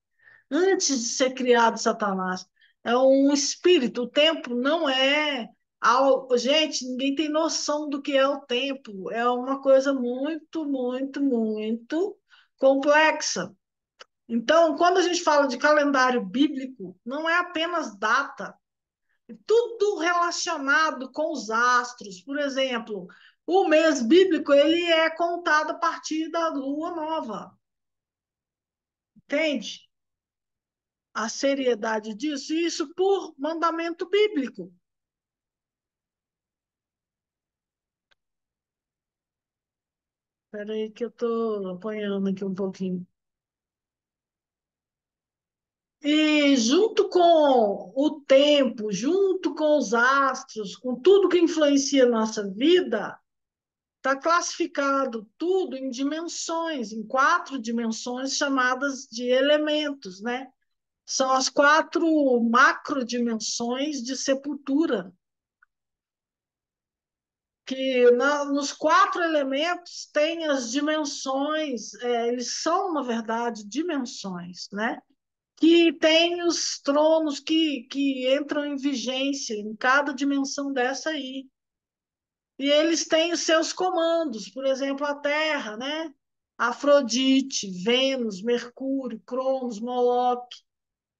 Antes de ser criado Satanás. É um espírito. O tempo não é algo. Gente, ninguém tem noção do que é o tempo. É uma coisa muito, muito, muito complexa. Então, quando a gente fala de calendário bíblico, não é apenas data, é tudo relacionado com os astros. Por exemplo, o mês bíblico ele é contado a partir da lua nova, entende? A seriedade disso, e isso por mandamento bíblico. Espera aí que eu estou apanhando aqui um pouquinho. E junto com o tempo, junto com os astros, com tudo que influencia a nossa vida, está classificado tudo em dimensões, em 4 dimensões chamadas de elementos, né? São as 4 macrodimensões de sepultura, que nos 4 elementos tem as dimensões, eles são, na verdade, dimensões, né? Que tem os tronos que entram em vigência em cada dimensão dessa aí. E eles têm os seus comandos, por exemplo, a Terra, né? Afrodite, Vênus, Mercúrio, Cronos, Moloque.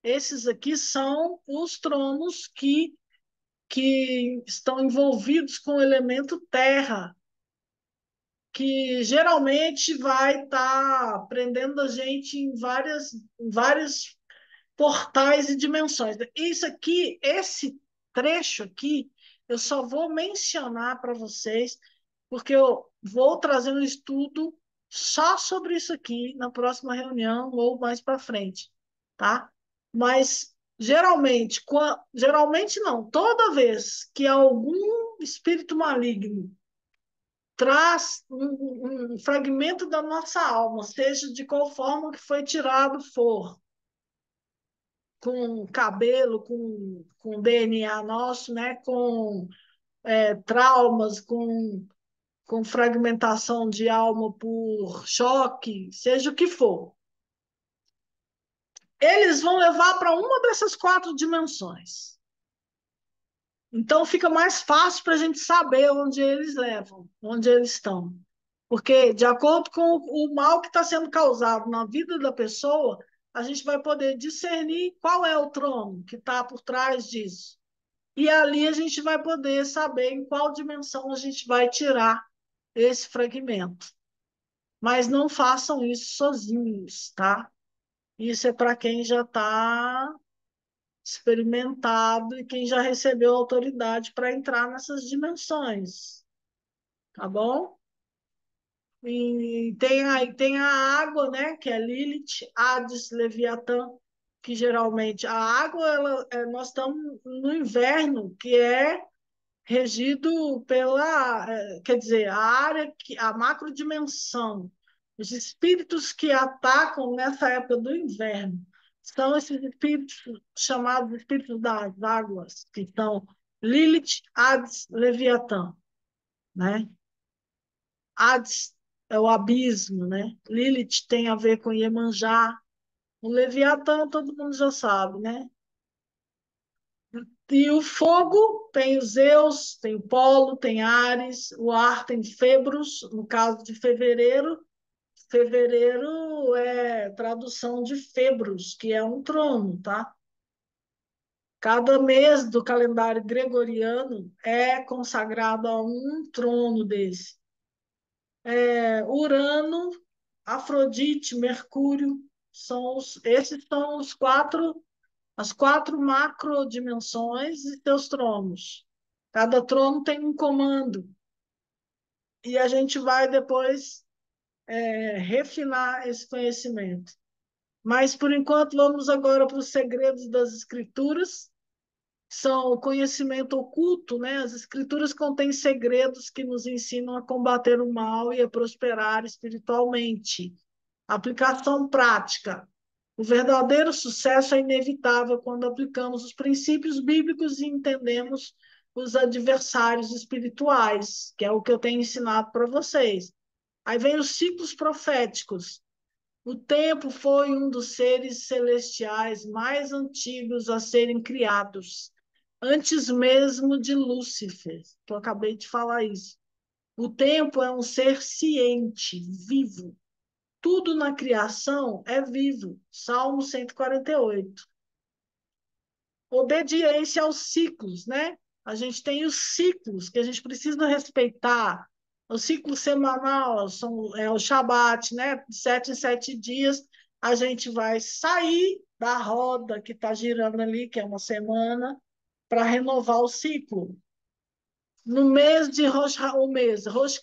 Esses aqui são os tronos que estão envolvidos com o elemento terra, que geralmente vai estar prendendo a gente em vários portais e dimensões. Isso aqui, esse trecho aqui, eu só vou mencionar para vocês, porque eu vou trazer um estudo só sobre isso aqui na próxima reunião ou mais para frente, tá? Mas geralmente não, toda vez que algum espírito maligno traz um fragmento da nossa alma, seja de qual forma que foi tirado for, com cabelo, com DNA nosso, né? Com traumas, com fragmentação de alma por choque, seja o que for. Eles vão levar para uma dessas 4 dimensões. Então fica mais fácil para a gente saber onde eles levam, onde eles estão. Porque, de acordo com o mal que está sendo causado na vida da pessoa, a gente vai poder discernir qual é o trono que está por trás disso. E ali a gente vai poder saber em qual dimensão a gente vai tirar esse fragmento. Mas não façam isso sozinhos, tá? Isso é para quem já está experimentado e quem já recebeu autoridade para entrar nessas dimensões, tá bom? E tem a água, né? Que é Lilith, Hades, Leviatã, que geralmente a água, nós estamos no inverno, que é regido pela, quer dizer, a área, a macrodimensão, os espíritos que atacam nessa época do inverno, são esses espíritos chamados espíritos das águas, que são Lilith, Hades, Leviatã, né? Hades é o abismo, né? Lilith tem a ver com Iemanjá, o Leviatã todo mundo já sabe, né? E o fogo tem o Zeus, tem o Polo, tem Ares, o ar tem Febros, no caso de fevereiro. Fevereiro é tradução de Febros, que é um trono, tá? Cada mês do calendário gregoriano é consagrado a um trono desse. Urano, Afrodite, Mercúrio, esses são as quatro macrodimensões e seus tronos. Cada trono tem um comando. E a gente vai depois refinar esse conhecimento. Mas, por enquanto, vamos agora para os segredos das Escrituras. São o conhecimento oculto, né? As Escrituras contêm segredos que nos ensinam a combater o mal e a prosperar espiritualmente. Aplicação prática. O verdadeiro sucesso é inevitável quando aplicamos os princípios bíblicos e entendemos os adversários espirituais, que é o que eu tenho ensinado para vocês. Aí vem os ciclos proféticos. O tempo foi um dos seres celestiais mais antigos a serem criados, antes mesmo de Lúcifer, que eu acabei de falar isso. O tempo é um ser ciente, vivo. Tudo na criação é vivo. Salmo 148. Obediência aos ciclos, né? A gente tem os ciclos que a gente precisa respeitar. O ciclo semanal é o Shabat, né? De 7 em 7 dias, a gente vai sair da roda que está girando ali, que é uma semana, para renovar o ciclo. No mês de Rosh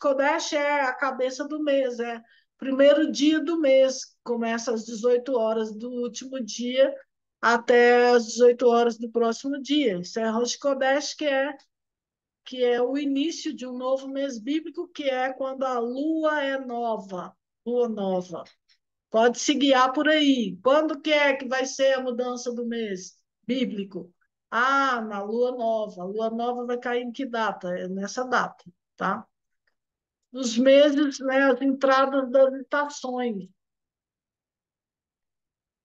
Chodesh é a cabeça do mês, é primeiro dia do mês, começa às 18 horas do último dia até às 18 horas do próximo dia. Isso é Rosh Chodesh, que é o início de um novo mês bíblico, que é quando a lua é nova, lua nova. Pode se guiar por aí. Quando que é que vai ser a mudança do mês bíblico? Ah, na lua nova. A lua nova vai cair em que data? É nessa data, tá? Os meses, né, as entradas das estações.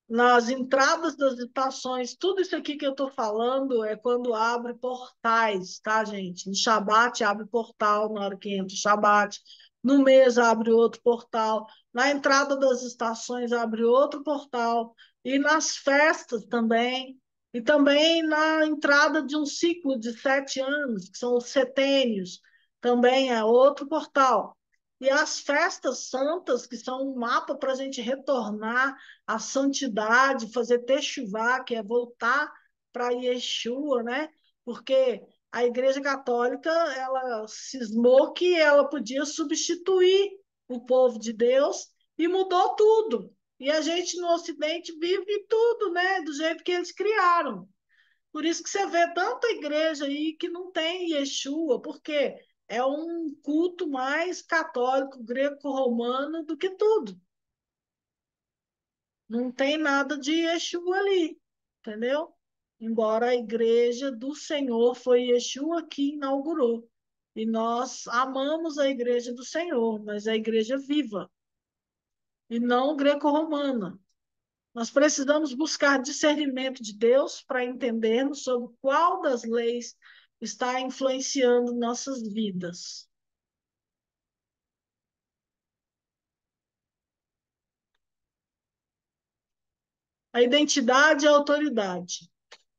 Nas entradas das estações, tudo isso aqui que eu estou falando é quando abre portais, tá, gente? No Shabat abre portal na hora que entra o Shabat, no mês abre outro portal, na entrada das estações abre outro portal, e nas festas também, e também na entrada de um ciclo de 7 anos, que são os setênios, também é outro portal. E as festas santas, que são um mapa para a gente retornar a santidade, fazer techuvá, que é voltar para Yeshua, né? Porque a Igreja Católica, ela cismou que ela podia substituir o povo de Deus e mudou tudo. E a gente no Ocidente vive tudo, né? Do jeito que eles criaram. Por isso que você vê tanta igreja aí que não tem Yeshua, porque é um culto mais católico, greco-romano do que tudo. Não tem nada de Yeshua ali, entendeu? Embora a igreja do Senhor foi Yeshua que inaugurou. E nós amamos a igreja do Senhor, mas a igreja viva, e não greco-romana. Nós precisamos buscar discernimento de Deus para entendermos sobre qual das leis está influenciando nossas vidas. A identidade e a autoridade.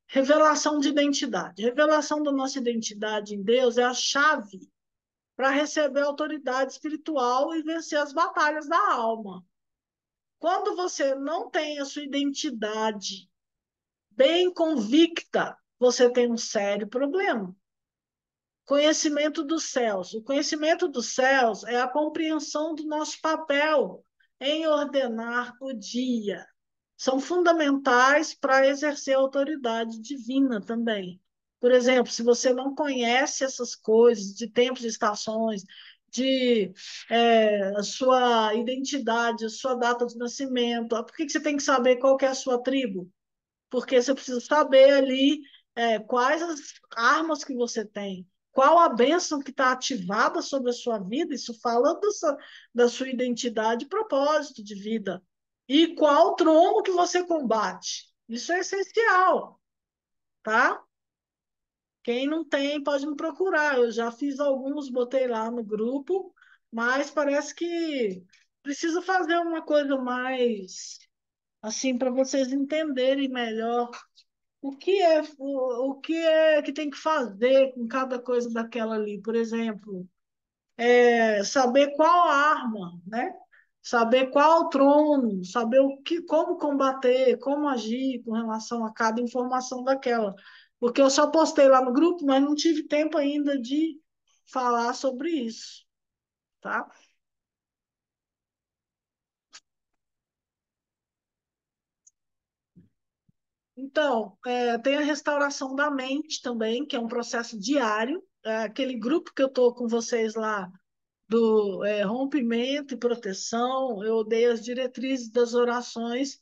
Revelação de identidade. Revelação da nossa identidade em Deus é a chave para receber autoridade espiritual e vencer as batalhas da alma. Quando você não tem a sua identidade bem convicta, você tem um sério problema. Conhecimento dos céus. O conhecimento dos céus é a compreensão do nosso papel em ordenar o dia. São fundamentais para exercer a autoridade divina também. Por exemplo, se você não conhece essas coisas de tempos e estações, de a sua identidade, a sua data de nascimento, por que você tem que saber qual que é a sua tribo? Porque você precisa saber ali quais as armas que você tem, qual a bênção que está ativada sobre a sua vida, isso fala da sua identidade e propósito de vida. E qual trono que você combate. Isso é essencial, tá? Quem não tem, pode me procurar. Eu já fiz alguns, botei lá no grupo, mas parece que precisa fazer uma coisa mais assim para vocês entenderem melhor o que é que tem que fazer com cada coisa daquela ali. Por exemplo, saber qual arma, né? Saber qual trono, saber como combater, como agir com relação a cada informação daquela. Porque eu só postei lá no grupo, mas não tive tempo ainda de falar sobre isso, tá? Então, tem a restauração da mente também, que é um processo diário. Aquele grupo que eu estou com vocês lá, do rompimento e proteção, eu dei as diretrizes das orações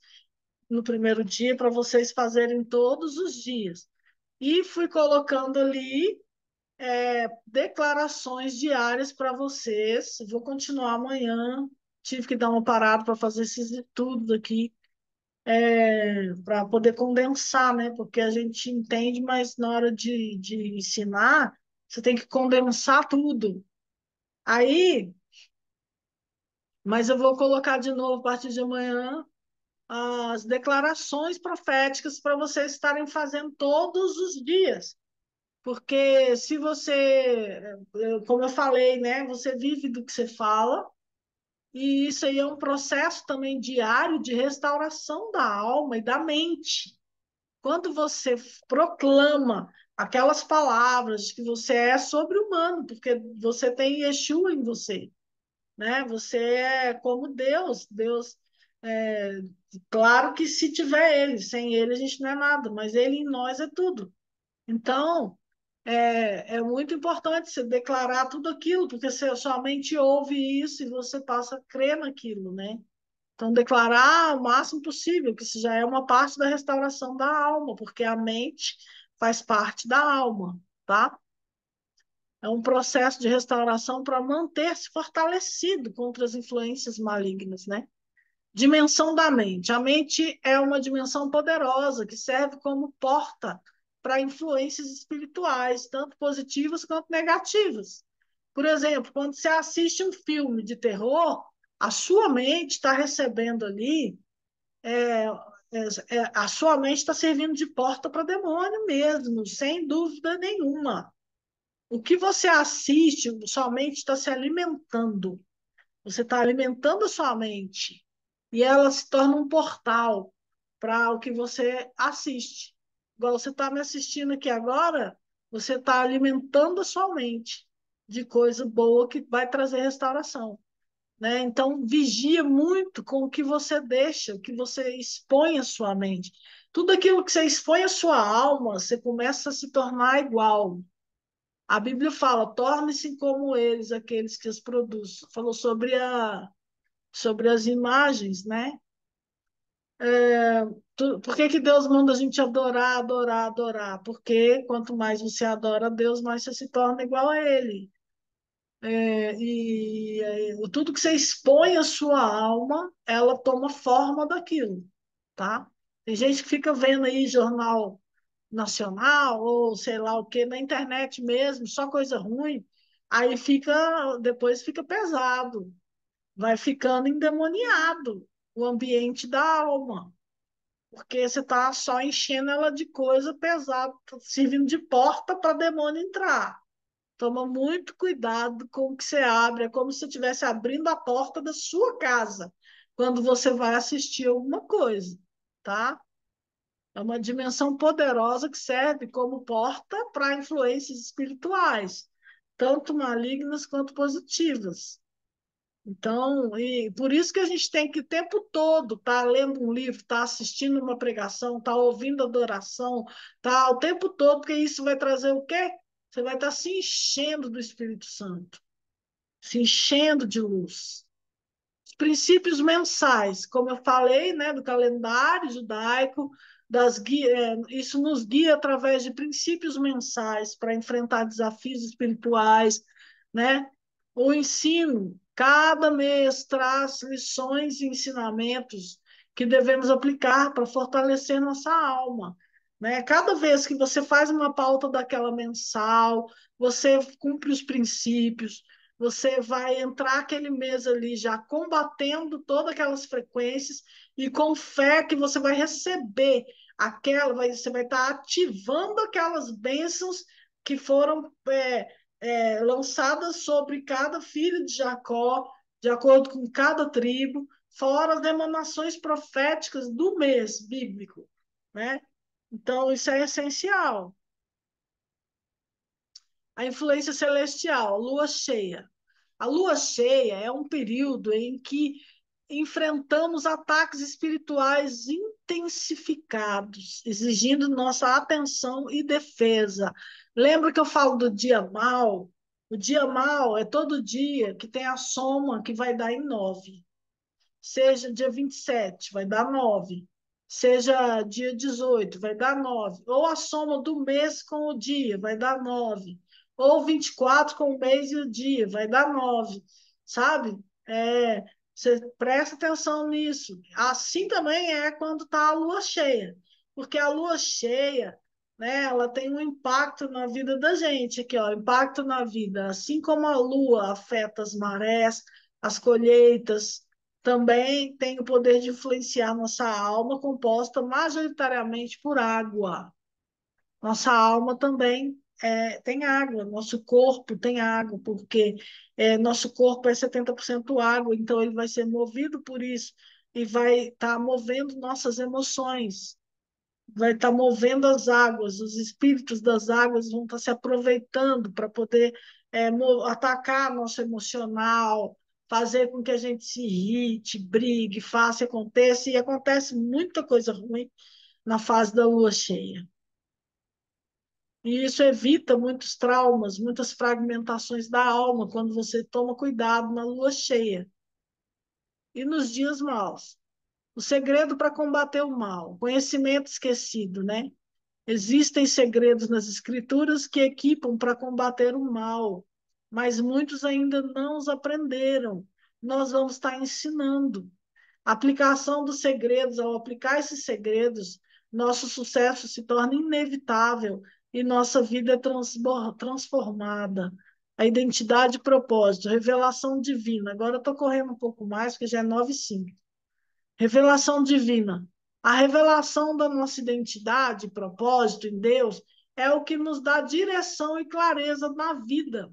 no primeiro dia para vocês fazerem todos os dias. E fui colocando ali declarações diárias para vocês. Vou continuar amanhã. Tive que dar uma parada para fazer esses estudos aqui, para poder condensar, né? Porque a gente entende, mas na hora de ensinar, você tem que condensar tudo. Aí, mas eu vou colocar de novo a partir de amanhã as declarações proféticas para vocês estarem fazendo todos os dias. Porque se você, como eu falei, né, você vive do que você fala, e isso aí é um processo também diário de restauração da alma e da mente. Quando você proclama aquelas palavras que você é sobre-humano, porque você tem Yeshua em você, né? Você é como Deus. Deus, é, claro que se tiver Ele, sem Ele a gente não é nada, mas Ele em nós é tudo. Então, é muito importante você declarar tudo aquilo, porque você somente ouve isso e você passa a crer naquilo, né? Então, declarar o máximo possível, que isso já é uma parte da restauração da alma, porque a mente faz parte da alma, tá? É um processo de restauração para manter-se fortalecido contra as influências malignas, né? Dimensão da mente. A mente é uma dimensão poderosa que serve como porta para influências espirituais, tanto positivas quanto negativas. Por exemplo, quando você assiste um filme de terror, a sua mente está recebendo ali, a sua mente está servindo de porta para demônio mesmo, sem dúvida nenhuma. O que você assiste, sua mente está se alimentando. Você está alimentando a sua mente e ela se torna um portal para o que você assiste. Igual você está me assistindo aqui agora, você está alimentando a sua mente de coisa boa que vai trazer restauração, né? Então, vigia muito com o que você deixa, o que você expõe à sua mente. Tudo aquilo que você expõe à sua alma, você começa a se tornar igual. A Bíblia fala, torne-se como eles, aqueles que os produzem. Falou sobre as imagens, né? Por que que Deus manda a gente adorar, adorar, adorar? Porque quanto mais você adora a Deus, mais você se torna igual a Ele. Tudo que você expõe à sua alma, ela toma forma daquilo, tá? Tem gente que fica vendo aí jornal nacional ou sei lá o que na internet mesmo, só coisa ruim, aí depois fica pesado, vai ficando endemoniado o ambiente da alma, porque você está só enchendo ela de coisa pesada, servindo de porta para demônio entrar. Toma muito cuidado com o que você abre, é como se você estivesse abrindo a porta da sua casa quando você vai assistir alguma coisa, tá? É uma dimensão poderosa que serve como porta para influências espirituais, tanto malignas quanto positivas. Então, e por isso que a gente tem que o tempo todo estar lendo um livro, estar assistindo uma pregação, estar ouvindo adoração, tá o tempo todo, porque isso vai trazer o quê? Você vai estar se enchendo do Espírito Santo, se enchendo de luz. Os princípios mensais, como eu falei, né, do calendário judaico, isso nos guia através de princípios mensais para enfrentar desafios espirituais, né? O ensino, cada mês traz lições e ensinamentos que devemos aplicar para fortalecer nossa alma, né? Cada vez que você faz uma pauta daquela mensal, você cumpre os princípios, você vai entrar aquele mês ali já combatendo todas aquelas frequências e com fé que você vai receber você vai estar ativando aquelas bênçãos que foram lançadas sobre cada filho de Jacó, de acordo com cada tribo, fora as emanações proféticas do mês bíblico, né? Então, isso é essencial. A influência celestial, lua cheia. A lua cheia é um período em que enfrentamos ataques espirituais intensificados, exigindo nossa atenção e defesa. Lembra que eu falo do dia mal? O dia mal é todo dia que tem a soma que vai dar em 9. Seja dia 27, vai dar 9. Seja dia 18, vai dar 9. Ou a soma do mês com o dia, vai dar 9. Ou 24 com o mês e o dia, vai dar 9. Sabe? Você presta atenção nisso. Assim também é quando está a lua cheia. Porque a lua cheia, né, ela tem um impacto na vida da gente aqui, ó, impacto na vida. Assim como a lua afeta as marés, as colheitas, também tem o poder de influenciar nossa alma, composta majoritariamente por água. Nossa alma também tem água, nosso corpo tem água, porque nosso corpo é 70% água, então ele vai ser movido por isso e vai estar movendo nossas emoções, vai estar movendo as águas, os espíritos das águas vão estar se aproveitando para poder atacar nosso emocional, fazer com que a gente se irrite, brigue, faça, aconteça, e acontece muita coisa ruim na fase da lua cheia. E isso evita muitos traumas, muitas fragmentações da alma, quando você toma cuidado na lua cheia e nos dias maus. O segredo para combater o mal, conhecimento esquecido, né? Existem segredos nas escrituras que equipam para combater o mal, mas muitos ainda não os aprenderam. Nós vamos estar ensinando. A aplicação dos segredos, ao aplicar esses segredos, nosso sucesso se torna inevitável e nossa vida é transformada. A identidade e propósito, revelação divina. Agora eu estou correndo um pouco mais, porque já é 9h05. Revelação divina. A revelação da nossa identidade, propósito em Deus, é o que nos dá direção e clareza na vida.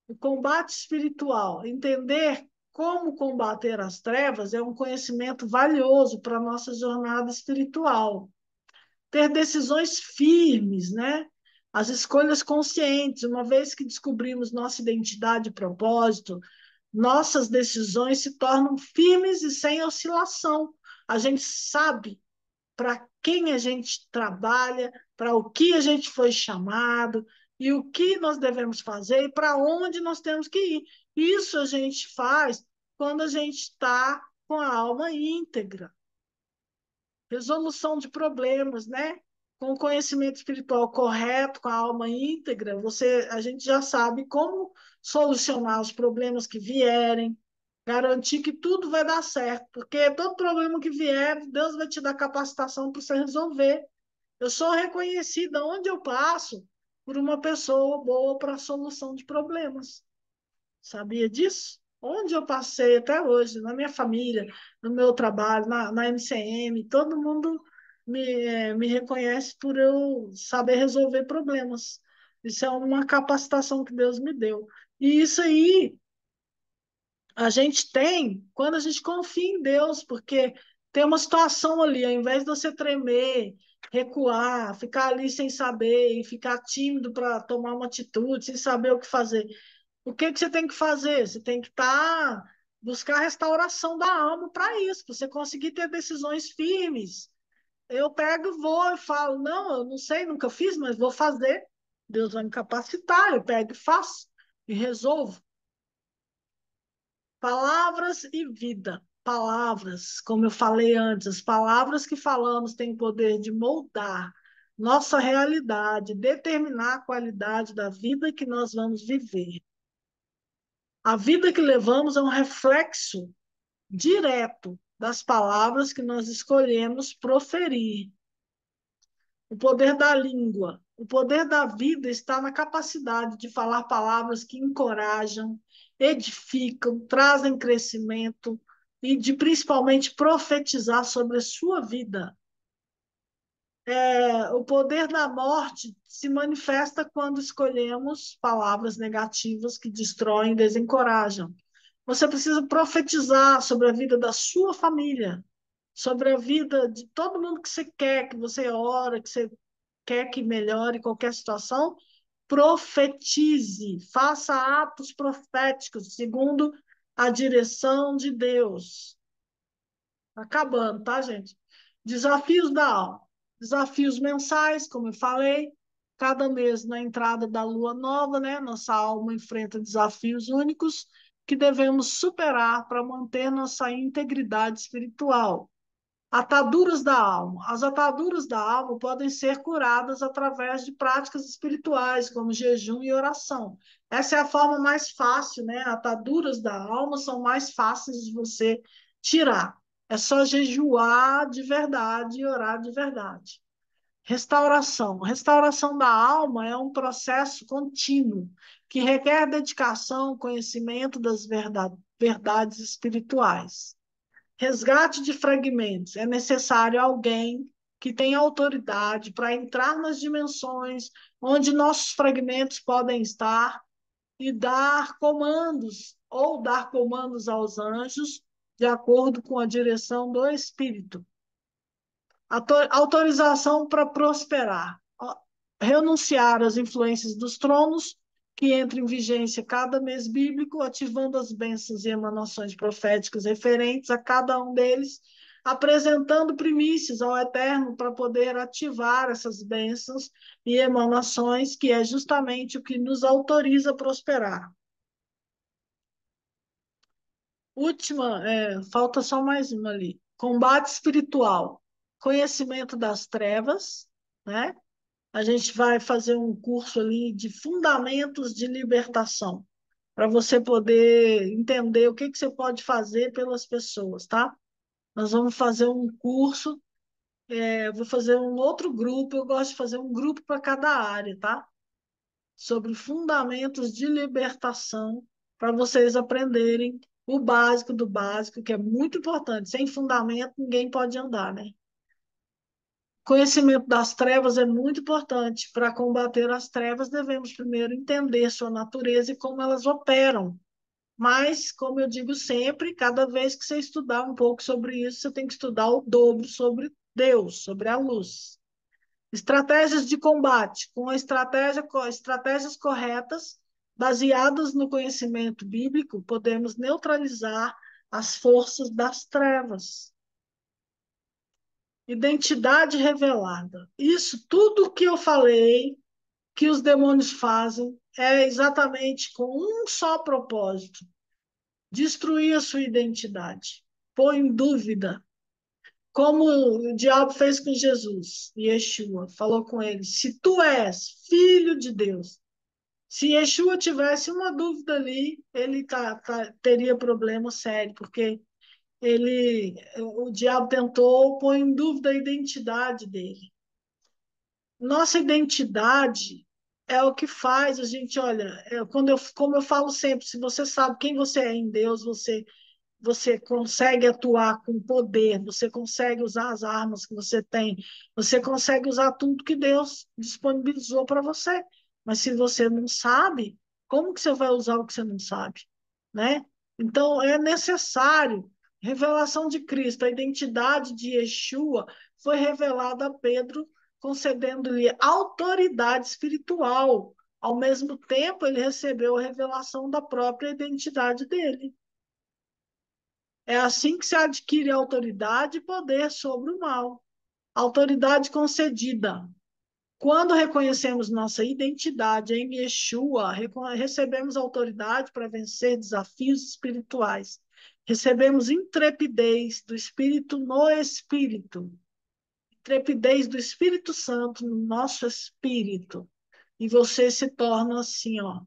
O combate espiritual, entender como combater as trevas é um conhecimento valioso para a nossa jornada espiritual. Ter decisões firmes, né? As escolhas conscientes, uma vez que descobrimos nossa identidade e propósito, nossas decisões se tornam firmes e sem oscilação. A gente sabe para quem a gente trabalha, para o que a gente foi chamado e o que nós devemos fazer e para onde nós temos que ir. Isso a gente faz quando a gente está com a alma íntegra. Resolução de problemas, né? Com o conhecimento espiritual correto, com a alma íntegra, a gente já sabe como solucionar os problemas que vierem, garantir que tudo vai dar certo, porque todo problema que vier, Deus vai te dar capacitação para você resolver. Eu sou reconhecida onde eu passo por uma pessoa boa para a solução de problemas. Sabia disso? Onde eu passei até hoje, na minha família, no meu trabalho, na MCM, todo mundo me reconhece por eu saber resolver problemas. Isso é uma capacitação que Deus me deu. E isso aí a gente tem quando a gente confia em Deus, porque tem uma situação ali, ao invés de você tremer, recuar, ficar ali sem saber e ficar tímido para tomar uma atitude, sem saber o que fazer. O que você tem que fazer? Você tem que buscar a restauração da alma para isso, para você conseguir ter decisões firmes. Eu pego, vou, eu falo, não, eu não sei, nunca fiz, mas vou fazer. Deus vai me capacitar, eu pego e faço e resolvo. Palavras e vida. Palavras, como eu falei antes, as palavras que falamos têm o poder de moldar nossa realidade, determinar a qualidade da vida que nós vamos viver. A vida que levamos é um reflexo direto das palavras que nós escolhemos proferir. O poder da língua, o poder da vida está na capacidade de falar palavras que encorajam, edificam, trazem crescimento e de principalmente profetizar sobre a sua vida. O poder da morte se manifesta quando escolhemos palavras negativas que destroem e desencorajam. Você precisa profetizar sobre a vida da sua família, sobre a vida de todo mundo que você ora, que você quer que melhore qualquer situação. Profetize, faça atos proféticos segundo a direção de Deus. Acabando, tá, gente? Desafios da alma. Desafios mensais, como eu falei, cada mês na entrada da lua nova, né? Nossa alma enfrenta desafios únicos que devemos superar para manter nossa integridade espiritual. Ataduras da alma. As ataduras da alma podem ser curadas através de práticas espirituais, como jejum e oração. Essa é a forma mais fácil, né? Ataduras da alma são mais fáceis de você tirar. É só jejuar de verdade e orar de verdade. Restauração. Restauração da alma é um processo contínuo que requer dedicação, conhecimento das verdades espirituais. Resgate de fragmentos. É necessário alguém que tenha autoridade para entrar nas dimensões onde nossos fragmentos podem estar e dar comandos, ou dar comandos aos anjos, de acordo com a direção do Espírito. Autorização para prosperar. Renunciar às influências dos tronos, que entram em vigência cada mês bíblico, ativando as bênçãos e emanações proféticas referentes a cada um deles, apresentando primícias ao Eterno para poder ativar essas bênçãos e emanações, que é justamente o que nos autoriza a prosperar. Última, falta só mais uma ali. Combate espiritual, conhecimento das trevas, né? A gente vai fazer um curso ali de fundamentos de libertação, para você poder entender o que que você pode fazer pelas pessoas, tá? Nós vamos fazer um curso, vou fazer um outro grupo, eu gosto de fazer um grupo para cada área, tá? Sobre fundamentos de libertação, para vocês aprenderem o básico do básico, que é muito importante. Sem fundamento, ninguém pode andar, né? Conhecimento das trevas é muito importante. Para combater as trevas, devemos primeiro entender sua natureza e como elas operam. Mas, como eu digo sempre, cada vez que você estudar um pouco sobre isso, você tem que estudar o dobro sobre Deus, sobre a luz. Estratégias de combate. Com estratégias corretas, baseadas no conhecimento bíblico, podemos neutralizar as forças das trevas. Identidade revelada. Isso tudo que eu falei, que os demônios fazem, é exatamente com um só propósito: destruir a sua identidade, pôr em dúvida. Como o diabo fez com Jesus, Yeshua, falou com ele: se tu és filho de Deus. Se Yeshua tivesse uma dúvida ali, ele teria problema sério, porque o diabo tentou pôr em dúvida a identidade dele. Nossa identidade é o que faz a gente, olha, como eu falo sempre, se você sabe quem você é em Deus, você consegue atuar com poder, você consegue usar as armas que você tem, você consegue usar tudo que Deus disponibilizou para você. Mas se você não sabe, como que você vai usar o que você não sabe, né? Então é necessário revelação de Cristo, a identidade de Yeshua foi revelada a Pedro, concedendo-lhe autoridade espiritual. Ao mesmo tempo, ele recebeu a revelação da própria identidade dele. É assim que se adquire autoridade e poder sobre o mal. Autoridade concedida. Quando reconhecemos nossa identidade em Yeshua, recebemos autoridade para vencer desafios espirituais. Recebemos intrepidez do Espírito no Espírito. Intrepidez do Espírito Santo no nosso espírito. E você se torna assim, ó,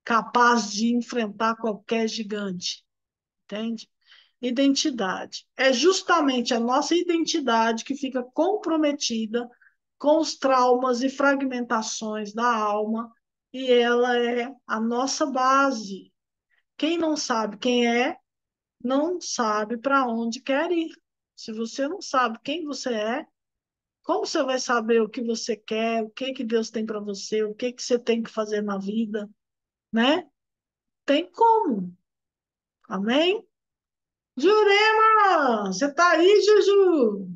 capaz de enfrentar qualquer gigante. Entende? Identidade. É justamente a nossa identidade que fica comprometida com os traumas e fragmentações da alma, e ela é a nossa base. Quem não sabe quem é, não sabe para onde quer ir. Se você não sabe quem você é, Como você vai saber o que você quer, o que que Deus tem para você, o que que você tem que fazer na vida, né? Tem como. Amém? Jurema, você tá aí, Juju?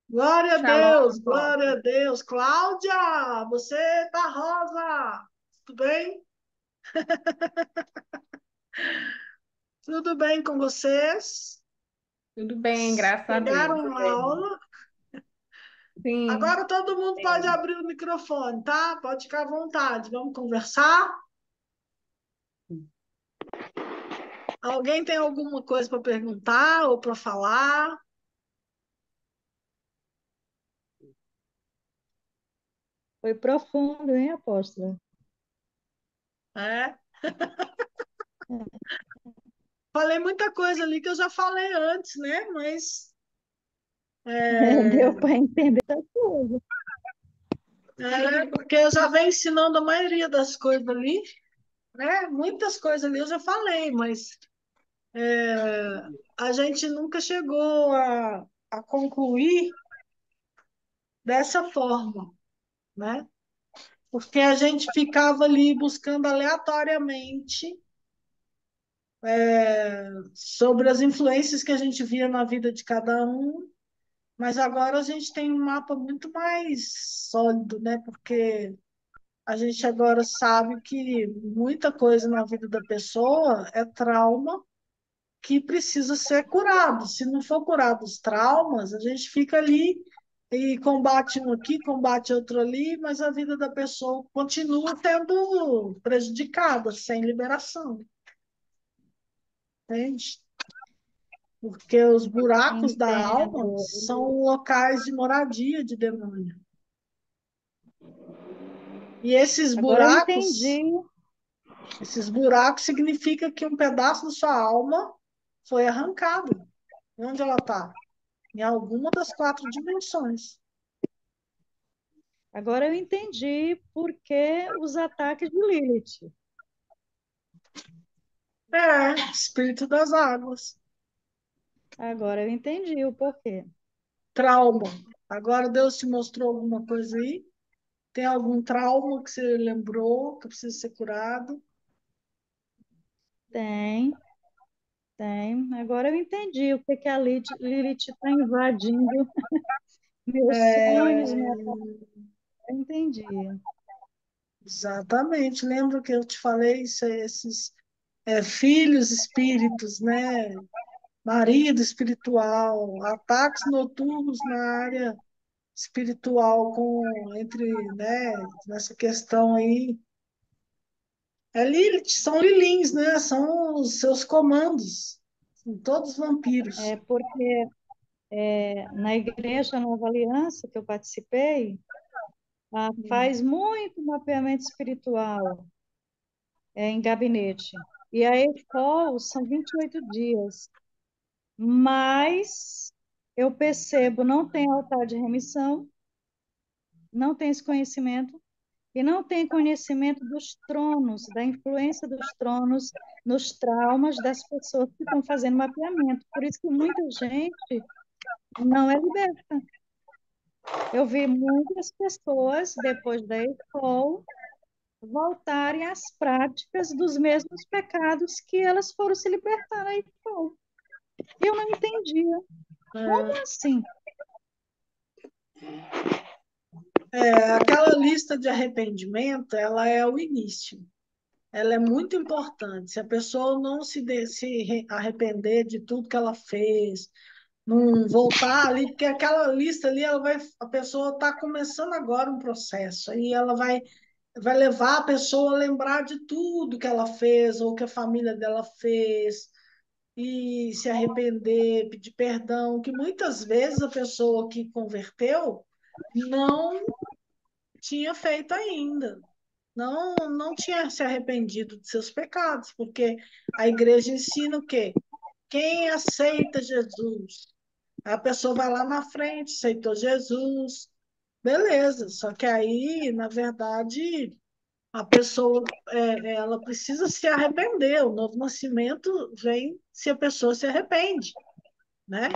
Glória a Shalom, Deus, glória a Apóstolo. Deus. Cláudia, você tá rosa. Tudo bem? Tudo bem com vocês? Tudo bem, graças a Deus. Pegaram Tudo a bem. aula? Sim, Agora todo mundo pode sim. abrir o microfone, tá? Pode ficar à vontade. Vamos conversar? Alguém tem alguma coisa para perguntar ou para falar? Foi profundo, hein, apóstolo? É. Falei muita coisa ali que eu já falei antes, né? Mas Deu é, para entender a coisa. porque eu já venho ensinando a maioria das coisas ali, né? Muitas coisas ali eu já falei, mas a gente nunca chegou a concluir dessa forma, né? Porque a gente ficava ali buscando aleatoriamente sobre as influências que a gente via na vida de cada um, mas agora a gente tem um mapa muito mais sólido, né? Porque a gente agora sabe que muita coisa na vida da pessoa é trauma que precisa ser curado. Se não for curado os traumas, a gente fica ali e combate um aqui, combate outro ali, mas a vida da pessoa continua sendo prejudicada, sem liberação, entende? Porque os buracos da alma Entendo. são locais de moradia de demônio. E Agora eu entendi. esses buracos significa que um pedaço da sua alma foi arrancado. E onde ela está? Em alguma das quatro dimensões. Agora eu entendi por que os ataques de Lilith. É, espírito das águas. Agora eu entendi o porquê. Trauma. Agora Deus te mostrou alguma coisa aí? Tem algum trauma que você lembrou que precisa ser curado? Tem, tem. Agora eu entendi o que que a Lilith está invadindo meus sonhos, É, minha... Eu entendi. exatamente. Lembra que eu te falei esses filhos espíritos, né? Marido espiritual, ataques noturnos na área espiritual entre, né, nessa questão aí. É Lilith, são Lilins, né? São os seus comandos. São todos vampiros. É porque na Igreja Nova Aliança que eu participei, faz muito mapeamento espiritual em gabinete. E a EFOL são 28 dias. Mas eu percebo, não tem altar de remissão, não tem esse conhecimento, e não tem conhecimento dos tronos, da influência dos tronos nos traumas das pessoas que estão fazendo mapeamento. Por isso que muita gente não é liberta. Eu vi muitas pessoas, depois da EFOL, voltarem às práticas dos mesmos pecados que elas foram se libertar na EFOL. E eu não entendia. É, Como assim? aquela lista de arrependimento, ela é o início. Ela é muito importante. Se a pessoa não se arrepender de tudo que ela fez, não voltar ali, porque aquela lista ali, a pessoa está começando agora um processo, aí ela vai levar a pessoa a lembrar de tudo que ela fez ou que a família dela fez e se arrepender, pedir perdão, que muitas vezes a pessoa que converteu não tinha feito ainda. Não tinha se arrependido de seus pecados, porque a igreja ensina o quê? Quem aceita Jesus, a pessoa vai lá na frente, aceitou Jesus, beleza. Só que aí, na verdade, a pessoa ela precisa se arrepender. O novo nascimento vem se a pessoa se arrepende, né?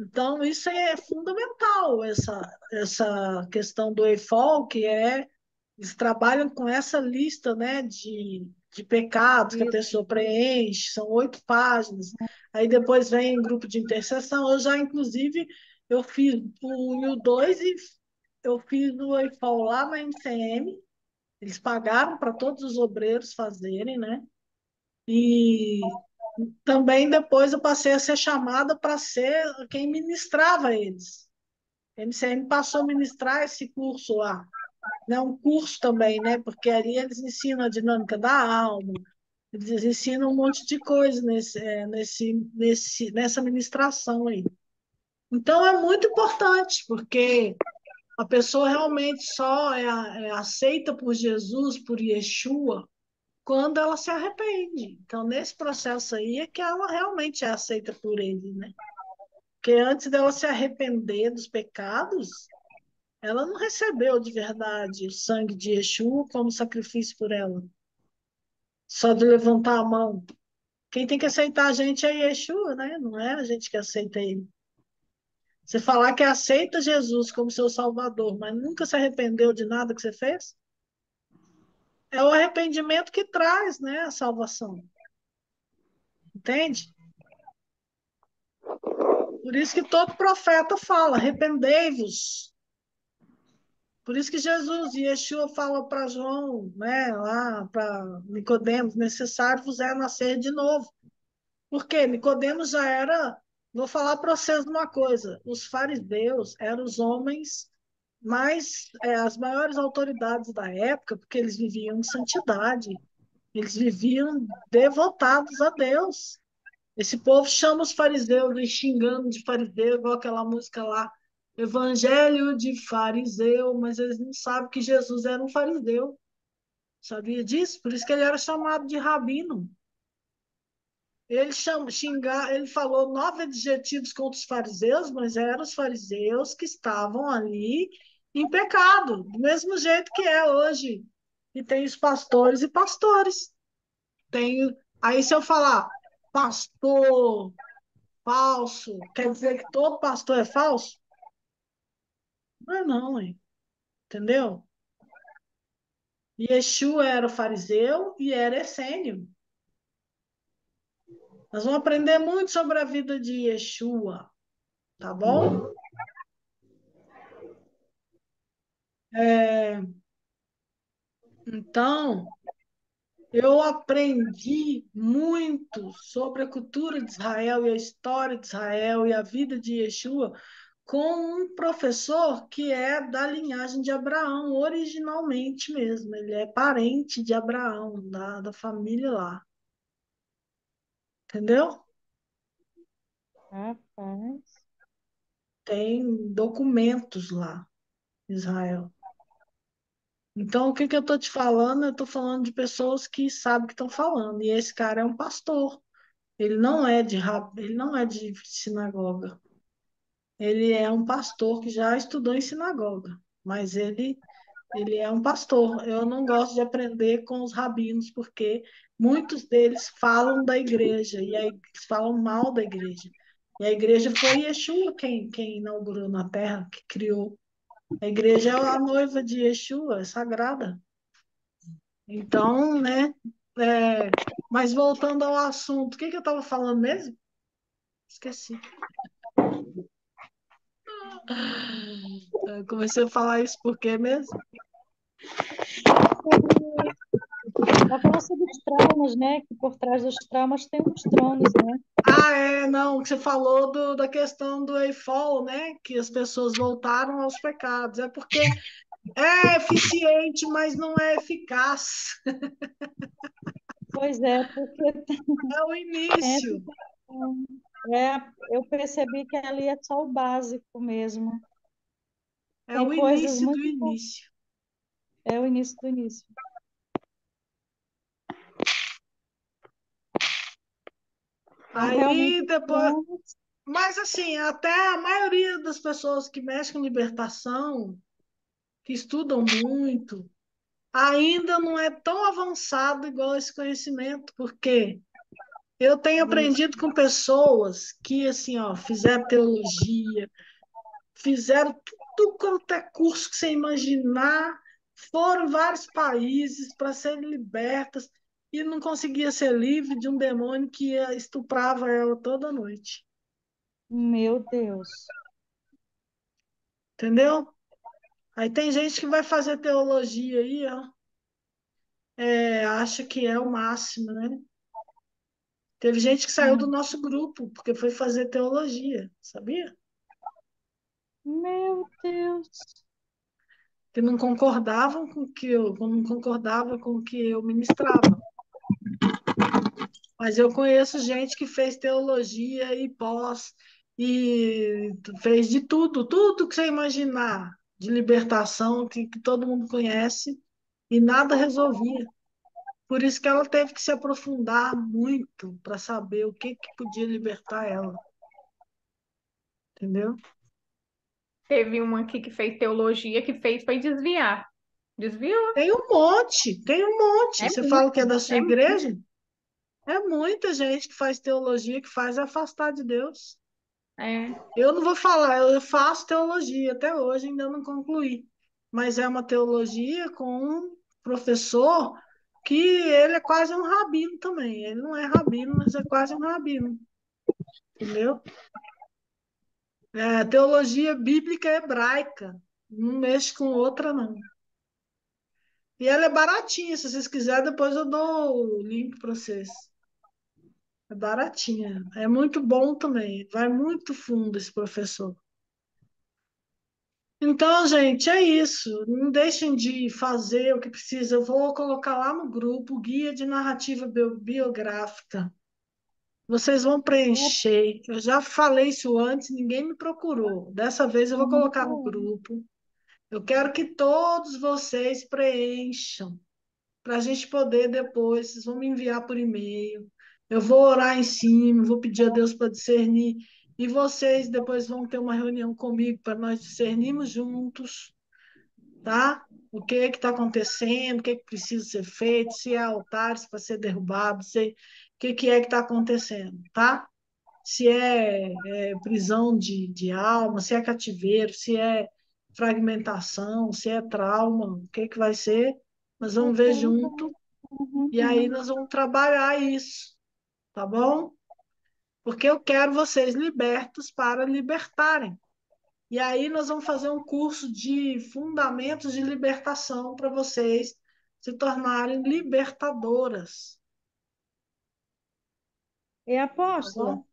Então, isso é fundamental, essa questão do EIFOL, que eles trabalham com essa lista, né, de pecados que a Isso. pessoa preenche, são 8 páginas. Aí depois vem grupo de intercessão. Eu já, inclusive, eu fiz o U2 e eu fiz o EIFOL lá na MCM. Eles pagaram para todos os obreiros fazerem, né? E também depois eu passei a ser chamada para ser quem ministrava eles. A MCM passou a ministrar esse curso lá, né? Um curso também, né? Porque ali eles ensinam a dinâmica da alma, eles ensinam um monte de coisa nessa ministração aí. Então é muito importante, porque a pessoa realmente só é aceita por Jesus, por Yeshua, quando ela se arrepende. Então, nesse processo aí é que ela realmente é aceita por ele, né? Porque antes dela se arrepender dos pecados, ela não recebeu de verdade o sangue de Yeshua como sacrifício por ela. Só de levantar a mão. Quem tem que aceitar a gente é Yeshua, né? Não é a gente que aceita ele. Você falar que aceita Jesus como seu Salvador, mas nunca se arrependeu de nada que você fez, é o arrependimento que traz, né, a salvação. Entende? Por isso que todo profeta fala: arrependei-vos. Por isso que Jesus e Yeshua falam para João, né, lá para Nicodemos, necessário vos é nascer de novo. Porque Nicodemos já era, vou falar para vocês uma coisa, os fariseus eram os homens as maiores autoridades da época, porque eles viviam em santidade, eles viviam devotados a Deus. Esse povo chama os fariseus e xingando de fariseu, igual aquela música lá, Evangelho de fariseu, mas eles não sabem que Jesus era um fariseu. Sabia disso? Por isso que ele era chamado de rabino. Ele falou 9 adjetivos contra os fariseus, mas eram os fariseus que estavam ali em pecado, do mesmo jeito que é hoje. E tem os pastores e pastores. Aí, se eu falar pastor falso, quer dizer que todo pastor é falso? Não é não, hein? Entendeu? Yeshua era fariseu e era essênio. Nós vamos aprender muito sobre a vida de Yeshua, tá bom? É, então, eu aprendi muito sobre a cultura de Israel e a história de Israel e a vida de Yeshua com um professor que é da linhagem de Abraão, originalmente mesmo. Ele é parente de Abraão, da família lá. Entendeu? Rapaz. Tem documentos lá, em Israel. Então, o que que eu estou te falando? Eu estou falando de pessoas que sabem o que estão falando. E esse cara é um pastor. Ele não é de sinagoga. Ele é um pastor que já estudou em sinagoga, mas ele é um pastor. Eu não gosto de aprender com os rabinos, porque muitos deles falam da igreja, e aí eles falam mal da igreja. E a igreja foi Yeshua quem inaugurou na terra, que criou. A igreja é a noiva de Yeshua, é sagrada. Então, né? Mas voltando ao assunto, o que que eu estava falando mesmo? Esqueci. Eu comecei a falar isso por quê mesmo? Ela falou sobre os traumas, né? Que por trás dos traumas tem os tronos, né? Não, você falou da questão do EIFOL, né? Que as pessoas voltaram aos pecados. É porque é eficiente, mas não é eficaz. Pois é, porque É o sempre início, eu percebi que ali é só o básico mesmo. é Tem o coisas início do muito importantes. início. É o início do início. Então, realmente, Aí os depois. tronos, Mas assim, até a maioria das pessoas que mexem com libertação, que estudam muito, ainda não é tão avançado igual esse conhecimento. Por quê? Eu tenho Isso. aprendido com pessoas que, assim, ó, fizeram teologia, fizeram tudo quanto é curso que você imaginar, foram em vários países para serem libertas e não conseguia ser livre de um demônio que estuprava ela toda noite. Meu Deus. Entendeu? Aí tem gente que vai fazer teologia aí, ó, acha que é o máximo, né? Teve gente que saiu do Hum. nosso grupo porque foi fazer teologia, sabia? Meu Deus. Que não concordavam com o que eu, não concordava com o que eu ministrava. Mas eu conheço gente que fez teologia e pós e fez de tudo, tudo que você imaginar de libertação que todo mundo conhece e nada resolvia. Por isso que ela teve que se aprofundar muito para saber o que podia libertar ela, entendeu? Teve uma aqui que fez teologia, que fez foi desviar. Desviou? Tem um monte, tem um monte. É Você fala que é muito, da sua é muito. igreja? É muita gente que faz teologia que faz afastar de Deus. É. Eu não vou falar, eu faço teologia até hoje, ainda não concluí. Mas é uma teologia com um professor que ele é quase um rabino também. Ele não é rabino, mas é quase um rabino, entendeu? É teologia bíblica hebraica. Não mexe com outra, não. E ela é baratinha, se vocês quiserem, depois eu dou o link para vocês. É baratinha. É muito bom também. Vai muito fundo esse professor. Então, gente, é isso. Não deixem de fazer o que precisa. Eu vou colocar lá no grupo o guia de narrativa biográfica. Vocês vão preencher. Eu já falei isso antes, ninguém me procurou. Dessa vez eu vou colocar no Muito. grupo. Eu quero que todos vocês preencham, para a gente poder depois, vocês vão me enviar por e-mail. Eu vou orar em cima, vou pedir a Deus para discernir. E vocês depois vão ter uma reunião comigo para nós discernirmos juntos, tá? O que está acontecendo, o que precisa ser feito, se é altares para ser derrubado, o que é que está acontecendo, tá? Se é prisão de alma, se é cativeiro, se é fragmentação, se é trauma, o que vai ser, nós vamos ver junto e aí Uhum. nós vamos trabalhar isso, tá bom? Porque eu quero vocês libertos para libertarem. E aí nós vamos fazer um curso de fundamentos de libertação para vocês se tornarem libertadoras, E tá apóstola, bom?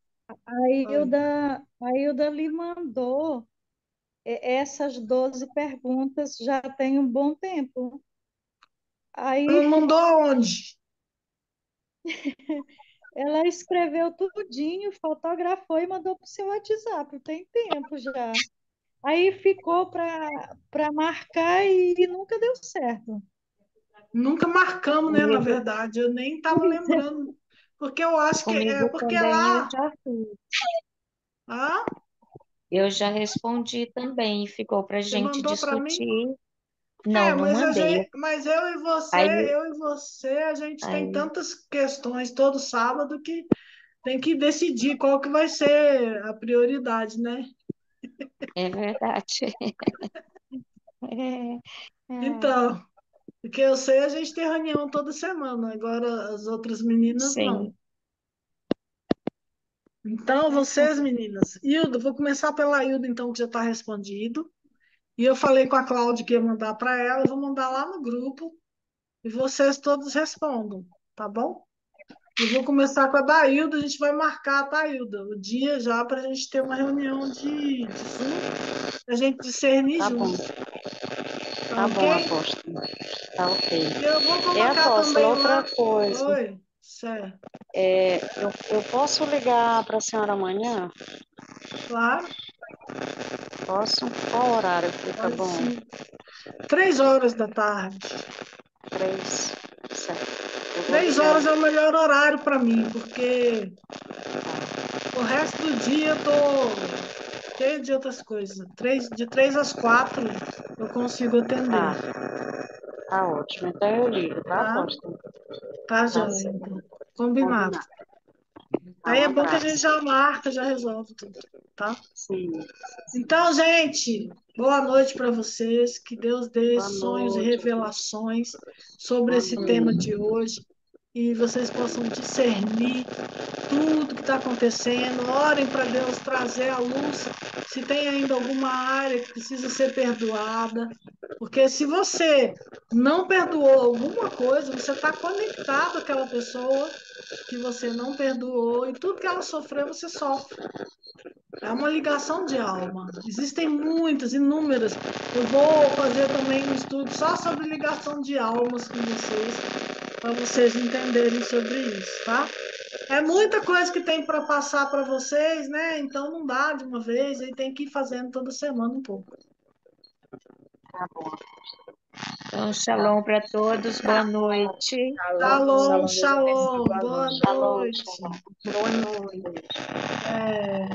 Oi. A Hilda lhe mandou essas 12 perguntas já tem um bom tempo. Ela Aí mandou aonde? ela escreveu tudinho, fotografou e mandou para o seu WhatsApp, tem tempo já. Aí ficou para marcar e nunca deu certo. Nunca marcamos, né? Na Comigo, verdade, eu nem estava lembrando. Porque eu acho que é comigo porque também eu lá. já fiz. Ah, Eu já respondi também e ficou para a você gente mandou para mim? discutir. Não, não Mas, mandei. mas Aí, eu e você, a gente tem aí tantas questões todo sábado que tem que decidir qual que vai ser a prioridade, né? é verdade. É, é, Então, porque eu sei a gente tem reunião toda semana, agora as outras meninas sim, não. Então, É vocês, meninas, Hilda, vou começar pela Hilda, então, que já está respondido. E eu falei com a Cláudia que ia mandar para ela, eu vou mandar lá no grupo e vocês todos respondam, tá bom? E vou começar com a Dailda, a gente vai marcar, tá, Hilda? O dia já para a gente ter uma reunião de Zoom, para a gente discernir tá bom, junto, tá tá bom, ok? apóstolo. Tá ok. E eu vou É, colocar apóstolo, também outra lá. coisa. Oi, certo, Eu posso ligar para a senhora amanhã? claro, Posso? Qual horário fica pode bom? sim. 3 horas da tarde. 3. Certo. Eu vou 3 horas ligar. é o melhor horário para mim, porque o resto do dia eu tô cheio de outras coisas. De 3 às 4 eu consigo Tá, atender, tá ótimo. Então eu ligo, tá, tá? apóstolo? Tá, Tá joia, certo. então. Combinado. Combinado. Aí é Um bom que a gente abraço. já marca, já resolve tudo, tá? Sim. Então, gente, boa noite para vocês. Que Deus dê Boa sonhos e noite. revelações sobre esse tema Amém. de hoje e vocês possam discernir tudo que está acontecendo. Orem para Deus trazer à luz se tem ainda alguma área que precisa ser perdoada. Porque se você não perdoou alguma coisa, você está conectado àquela pessoa que você não perdoou e tudo que ela sofreu, você sofre. É uma ligação de alma. Existem muitas, inúmeras. Eu vou fazer também um estudo só sobre ligação de almas com vocês, para vocês entenderem sobre isso, tá? É muita coisa que tem para passar para vocês, né? Então não dá de uma vez, aí tem que ir fazendo toda semana um pouco. Tá bom. Então, shalom para todos, boa noite. Shalom, Deus abençoe, shalom, boa boa noite. Shalom, noite. shalom. Boa noite. É...